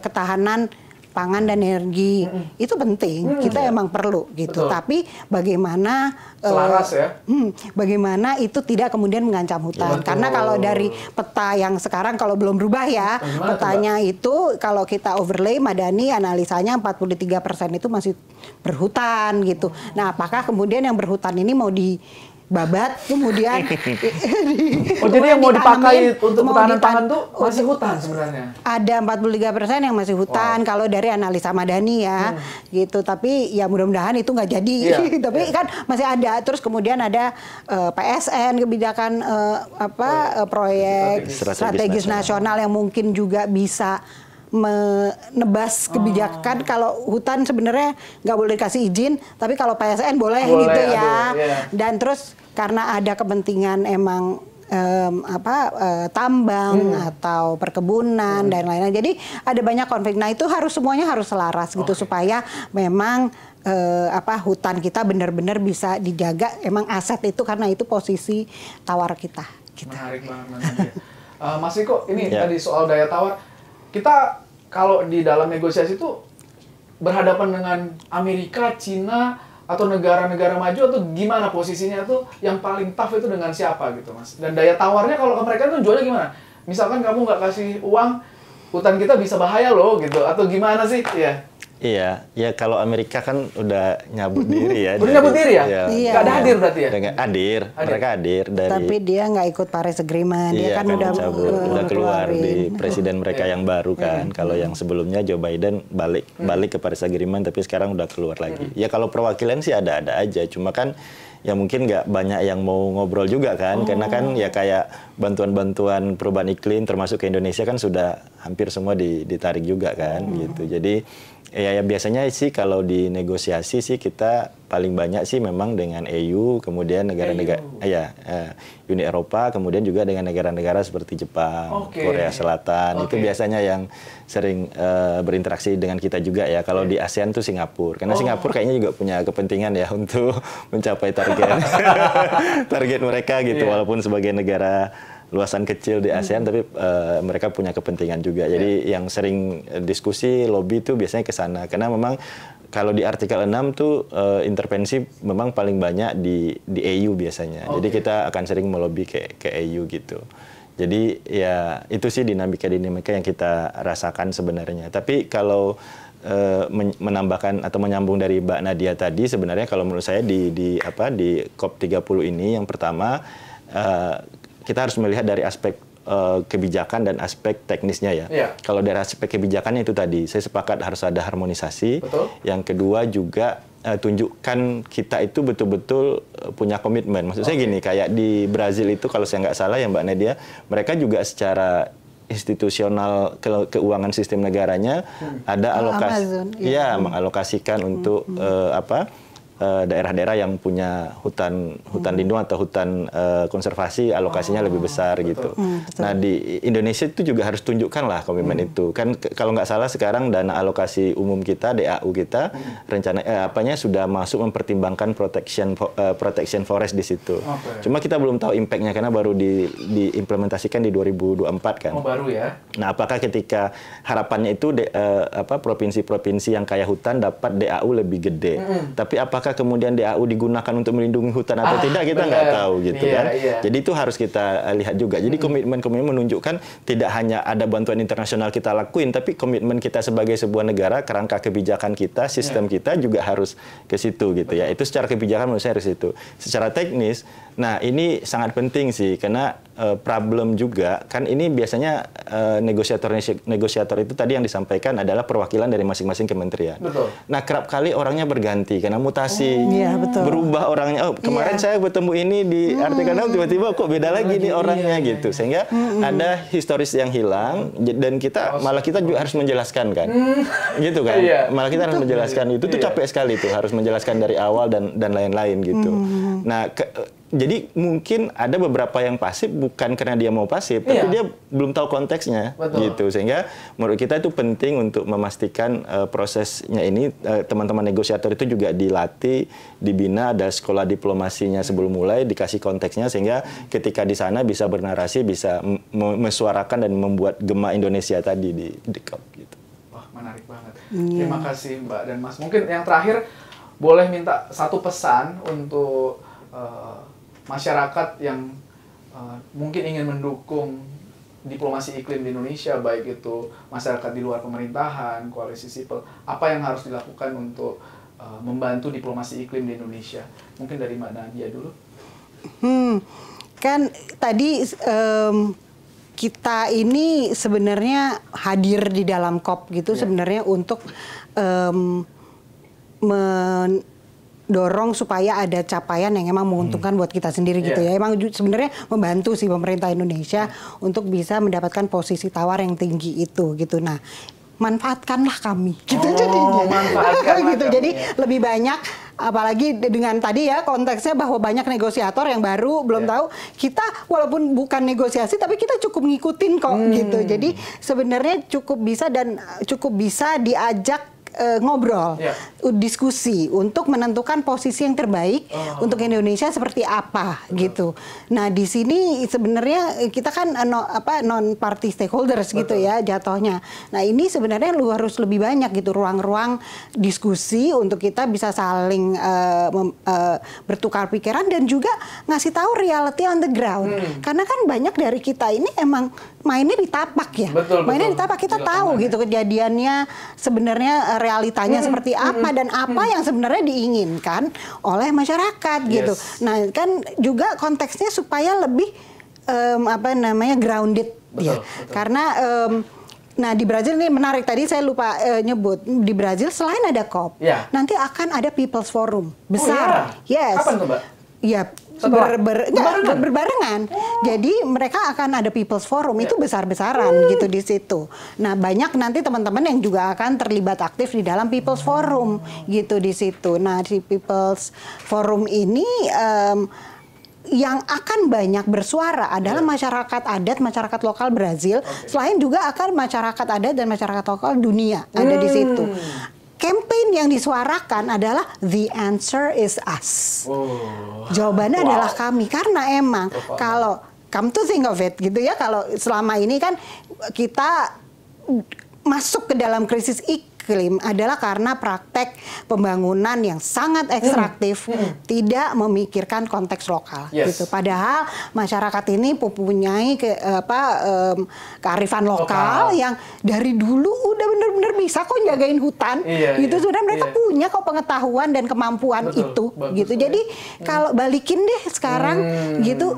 ketahanan pangan dan energi itu penting, kita emang perlu gitu. Betul. Tapi bagaimana selaras ya? Bagaimana itu tidak kemudian mengancam hutan? Karena kalau dari peta yang sekarang kalau belum berubah ya, petanya itu kalau kita overlay Madani analisanya 43% itu masih berhutan gitu. Nah, apakah kemudian yang berhutan ini mau dibabat kemudian jadi yang mau dipakai untuk ketahanan pangan tuh masih hutan sebenarnya? Ada 43% yang masih hutan kalau dari analisa Madani ya gitu. Tapi ya mudah-mudahan itu nggak jadi. Tapi kan masih ada. Terus kemudian ada PSN, kebijakan proyek strategis nasional yang mungkin juga bisa menebas kebijakan. Kalau hutan sebenarnya nggak boleh dikasih izin, tapi kalau PSN boleh gitu ya. Dan terus karena ada kepentingan emang tambang atau perkebunan dan lain-lain. Jadi ada banyak konflik. Nah itu semuanya harus selaras gitu supaya memang hutan kita benar-benar bisa dijaga. Emang aset itu karena itu posisi tawar kita. Gitu. Menarik banget. Mas Riko, ini tadi soal daya tawar. Kita kalau di dalam negosiasi itu berhadapan dengan Amerika, Cina, atau negara-negara maju, atau gimana posisinya tuh yang paling tough itu dengan siapa gitu Mas? Dan daya tawarnya kalau ke mereka tuh jualnya gimana? Misalkan kamu nggak kasih uang, hutan kita bisa bahaya loh gitu, atau gimana sih? Iya, ya kalau Amerika kan udah nyabut diri ya. Udah nyabut diri ya? Iya. Nggak ada hadir berarti ya? Hadir, mereka hadir. Tapi dia nggak ikut Paris Agreement, dia kan udah keluar di presiden mereka yang baru kan. Kalau yang sebelumnya Joe Biden balik ke Paris Agreement, tapi sekarang udah keluar lagi. Ya kalau perwakilan sih ada-ada aja, cuma kan ya mungkin nggak banyak yang mau ngobrol juga kan, karena kan ya kayak bantuan-bantuan perubahan iklim termasuk ke Indonesia kan sudah hampir semua ditarik juga kan gitu. Jadi ya biasanya sih kalau di negosiasi sih kita paling banyak sih memang dengan EU, kemudian negara-negara Uni Eropa, kemudian juga dengan negara-negara seperti Jepang, Korea Selatan. Itu biasanya yang sering berinteraksi dengan kita juga ya. Kalau di ASEAN tuh Singapura, karena Singapura kayaknya juga punya kepentingan ya untuk mencapai target mereka gitu, walaupun sebagai negara luasan kecil di ASEAN, tapi mereka punya kepentingan juga. Jadi yang sering diskusi, lobby itu biasanya ke sana. Karena memang kalau di artikel 6 tuh intervensi memang paling banyak di EU biasanya. Jadi kita akan sering melobi ke EU gitu. Jadi ya itu sih dinamika yang kita rasakan sebenarnya. Tapi kalau menambahkan atau menyambung dari Mbak Nadia tadi, sebenarnya kalau menurut saya di COP30 ini yang pertama kita harus melihat dari aspek kebijakan dan aspek teknisnya ya. Kalau dari aspek kebijakannya itu tadi, saya sepakat harus ada harmonisasi. Betul. Yang kedua juga tunjukkan kita itu betul-betul punya komitmen. Maksud saya gini, kayak di Brazil itu kalau saya nggak salah ya Mbak Nadia, mereka juga secara institusional keuangan sistem negaranya ada alokasi, mengalokasikan untuk daerah-daerah yang punya hutan lindung atau hutan konservasi, alokasinya lebih besar gitu. Nah di Indonesia itu juga harus tunjukkan lah komitmen itu. Kan kalau nggak salah sekarang dana alokasi umum kita, DAU kita, rencana sudah masuk mempertimbangkan protection forest di situ. Cuma kita belum tahu impact-nya karena baru diimplementasikan di 2024 kan. Oh baru ya. Nah apakah ketika harapannya itu provinsi-provinsi yang kaya hutan dapat DAU lebih gede. Tapi apakah kemudian DAU digunakan untuk melindungi hutan atau tidak, kita nggak tahu gitu kan. Jadi itu harus kita lihat juga. Jadi komitmen menunjukkan tidak hanya ada bantuan internasional kita lakuin, tapi komitmen kita sebagai sebuah negara, kerangka kebijakan kita, sistem kita juga harus ke situ gitu ya. Itu secara kebijakan menurut saya harus itu. Secara teknis, nah ini sangat penting sih karena problem juga kan ini biasanya negosiator itu tadi yang disampaikan adalah perwakilan dari masing-masing kementerian. Betul. Nah kerap kali orangnya berganti karena mutasi, betul. berubah orangnya. Oh kemarin saya bertemu ini di artikel tiba-tiba kok beda lagi nih orangnya gitu. Sehingga ada historis yang hilang dan malah kita juga harus menjelaskan kan, gitu kan. Malah kita harus menjelaskan itu tuh capek sekali tuh harus menjelaskan dari awal dan lain-lain gitu. Nah jadi mungkin ada beberapa yang pasif bukan karena dia mau pasif, tapi dia belum tahu konteksnya, gitu. Sehingga menurut kita itu penting untuk memastikan prosesnya ini teman-teman negosiator itu juga dilatih, dibina, ada sekolah diplomasinya sebelum mulai, dikasih konteksnya sehingga ketika di sana bisa bernarasi, bisa mesuarakan dan membuat gema Indonesia tadi di COP gitu. Wah menarik banget. Terima kasih Mbak dan Mas. Mungkin yang terakhir boleh minta satu pesan untuk masyarakat yang mungkin ingin mendukung diplomasi iklim di Indonesia, baik itu masyarakat di luar pemerintahan, koalisi sipil, apa yang harus dilakukan untuk membantu diplomasi iklim di Indonesia? Mungkin dari Mbak Nadia dulu. Kan tadi kita ini sebenarnya hadir di dalam COP gitu sebenarnya untuk dorong supaya ada capaian yang emang menguntungkan buat kita sendiri gitu ya. Emang sebenarnya membantu sih pemerintah Indonesia untuk bisa mendapatkan posisi tawar yang tinggi itu gitu. Nah, manfaatkanlah kami gitu jadinya. Manfaatkan gitu. Jadi lebih banyak, apalagi dengan tadi ya konteksnya bahwa banyak negosiator yang baru belum tahu, kita walaupun bukan negosiasi tapi kita cukup ngikutin kok gitu. Jadi sebenarnya cukup bisa diajak ngobrol, diskusi untuk menentukan posisi yang terbaik untuk Indonesia seperti apa gitu. Nah di sini sebenarnya kita kan non party stakeholders gitu ya jatuhnya. Nah ini sebenarnya lu harus lebih banyak gitu ruang-ruang diskusi untuk kita bisa saling bertukar pikiran dan juga ngasih tahu reality on the ground. Karena kan banyak dari kita ini emang mainnya di tapak ya. Mainnya di tapak, kita tahu gitu kejadiannya sebenarnya realitanya seperti apa dan apa yang sebenarnya diinginkan oleh masyarakat gitu. Nah, kan juga konteksnya supaya lebih grounded ya. Karena nah di Brazil ini menarik, tadi saya lupa nyebut, di Brazil selain ada COP, nanti akan ada People's Forum besar. Kapan tuh, Mbak? Ya, berbarengan. Jadi mereka akan ada People's Forum itu besar-besaran gitu di situ. Nah, banyak nanti teman-teman yang juga akan terlibat aktif di dalam People's Forum gitu di situ. Nah, di People's Forum ini yang akan banyak bersuara adalah masyarakat adat, masyarakat lokal Brazil. Selain juga akan masyarakat adat dan masyarakat lokal dunia ada di situ. Campaign yang disuarakan adalah the answer is us. Jawabannya adalah kami, karena emang kalau come to think of it gitu ya, kalau selama ini kan kita masuk ke dalam krisis iklim adalah karena praktek pembangunan yang sangat ekstraktif, tidak memikirkan konteks lokal. Gitu. Padahal masyarakat ini mempunyai kearifan lokal yang dari dulu udah benar-benar bisa kok jagain hutan. Gitu sudah mereka punya kok pengetahuan dan kemampuan itu. Gitu. Jadi kalau balikin deh sekarang gitu.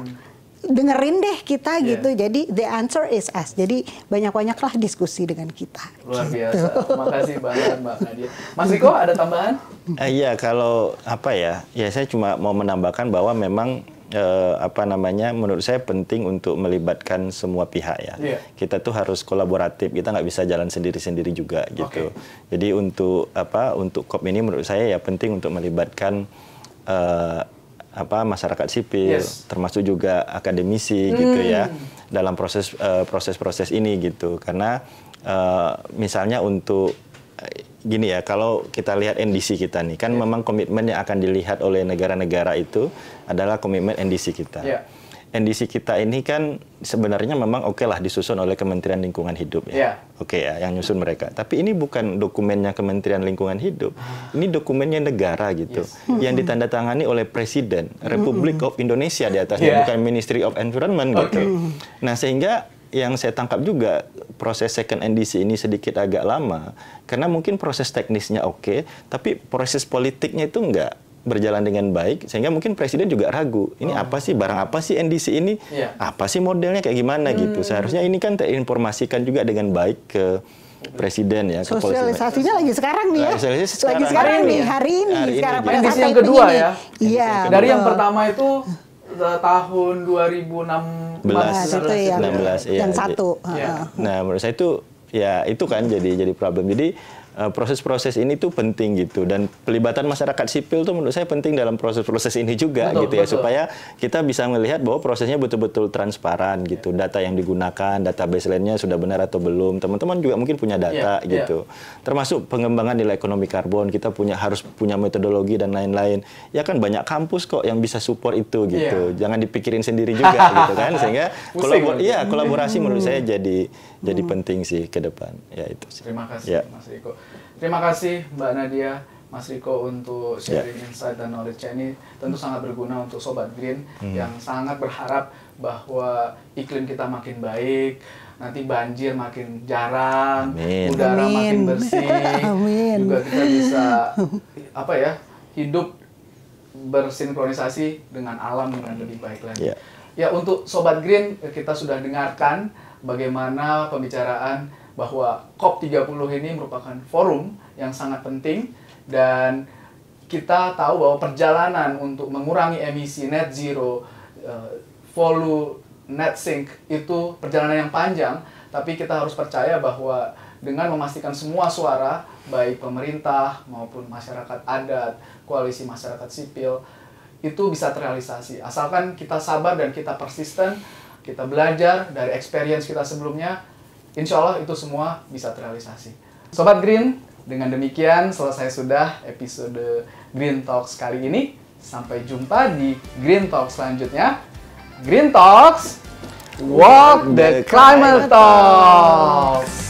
Dengerin deh kita gitu. Jadi the answer is us. Jadi banyak-banyaklah diskusi dengan kita. Luar gitu. biasa. Makasih banget Mbak Nadia. Mas Riko ada tambahan? Iya, kalau saya cuma mau menambahkan bahwa memang menurut saya penting untuk melibatkan semua pihak ya. Kita tuh harus kolaboratif. Kita nggak bisa jalan sendiri-sendiri juga gitu. Jadi untuk COP ini menurut saya ya penting untuk melibatkan masyarakat sipil, termasuk juga akademisi gitu ya dalam proses ini gitu. Karena misalnya untuk gini ya, kalau kita lihat NDC kita nih kan memang komitmen yang akan dilihat oleh negara-negara itu adalah komitmen NDC kita. NDC kita ini kan sebenarnya memang oke lah disusun oleh Kementerian Lingkungan Hidup ya. Oke ya, yang nyusun mereka. Tapi ini bukan dokumennya Kementerian Lingkungan Hidup. Ini dokumennya negara gitu. Yang ditandatangani oleh Presiden Republik of Indonesia di atasnya, bukan Ministry of Environment gitu. Nah, sehingga yang saya tangkap juga proses second NDC ini sedikit agak lama karena mungkin proses teknisnya oke, tapi proses politiknya itu enggak berjalan dengan baik, sehingga mungkin Presiden juga ragu, ini apa sih, barang apa sih NDC ini, apa sih modelnya kayak gimana gitu. Seharusnya ini kan terinformasikan juga dengan baik ke Presiden ya. Sosialisasinya lagi sekarang nih ya. Lagi sekarang nih, hari ini. Sekarang pada NDC saat yang kedua ini. ya. Iya. Dari yang pertama itu tahun 2016. Yang satu. Nah, menurut saya itu kan jadi problem. Jadi proses-proses ini tuh penting gitu, dan pelibatan masyarakat sipil tuh menurut saya penting dalam proses-proses ini juga gitu ya, supaya kita bisa melihat bahwa prosesnya betul-betul transparan gitu, data yang digunakan, data baseline-nya sudah benar atau belum. Teman-teman juga mungkin punya data gitu, termasuk pengembangan nilai ekonomi karbon, kita harus punya metodologi dan lain-lain. Ya kan banyak kampus kok yang bisa support itu gitu, jangan dipikirin sendiri juga gitu kan, sehingga kolaborasi menurut saya jadi penting sih ke depan. Ya itu sih. Terima kasih Mas Riko. Terima kasih Mbak Nadia, Mas Riko untuk sharing insight dan knowledge ini tentu sangat berguna untuk Sobat Green yang sangat berharap bahwa iklim kita makin baik, nanti banjir makin jarang, udara makin bersih, juga kita bisa hidup bersinkronisasi dengan alam dengan lebih baik lagi. Ya, untuk Sobat Green kita sudah dengarkan bagaimana pembicaraan bahwa COP30 ini merupakan forum yang sangat penting, dan kita tahu bahwa perjalanan untuk mengurangi emisi net zero, follow net sink itu perjalanan yang panjang, tapi kita harus percaya bahwa dengan memastikan semua suara, baik pemerintah maupun masyarakat adat, koalisi masyarakat sipil, itu bisa terrealisasi. Asalkan kita sabar dan kita persisten, kita belajar dari experience kita sebelumnya, insya Allah itu semua bisa terrealisasi. Sobat Green, dengan demikian selesai sudah episode Green Talks kali ini. Sampai jumpa di Green Talks selanjutnya. Green Talks, walk the climate talks.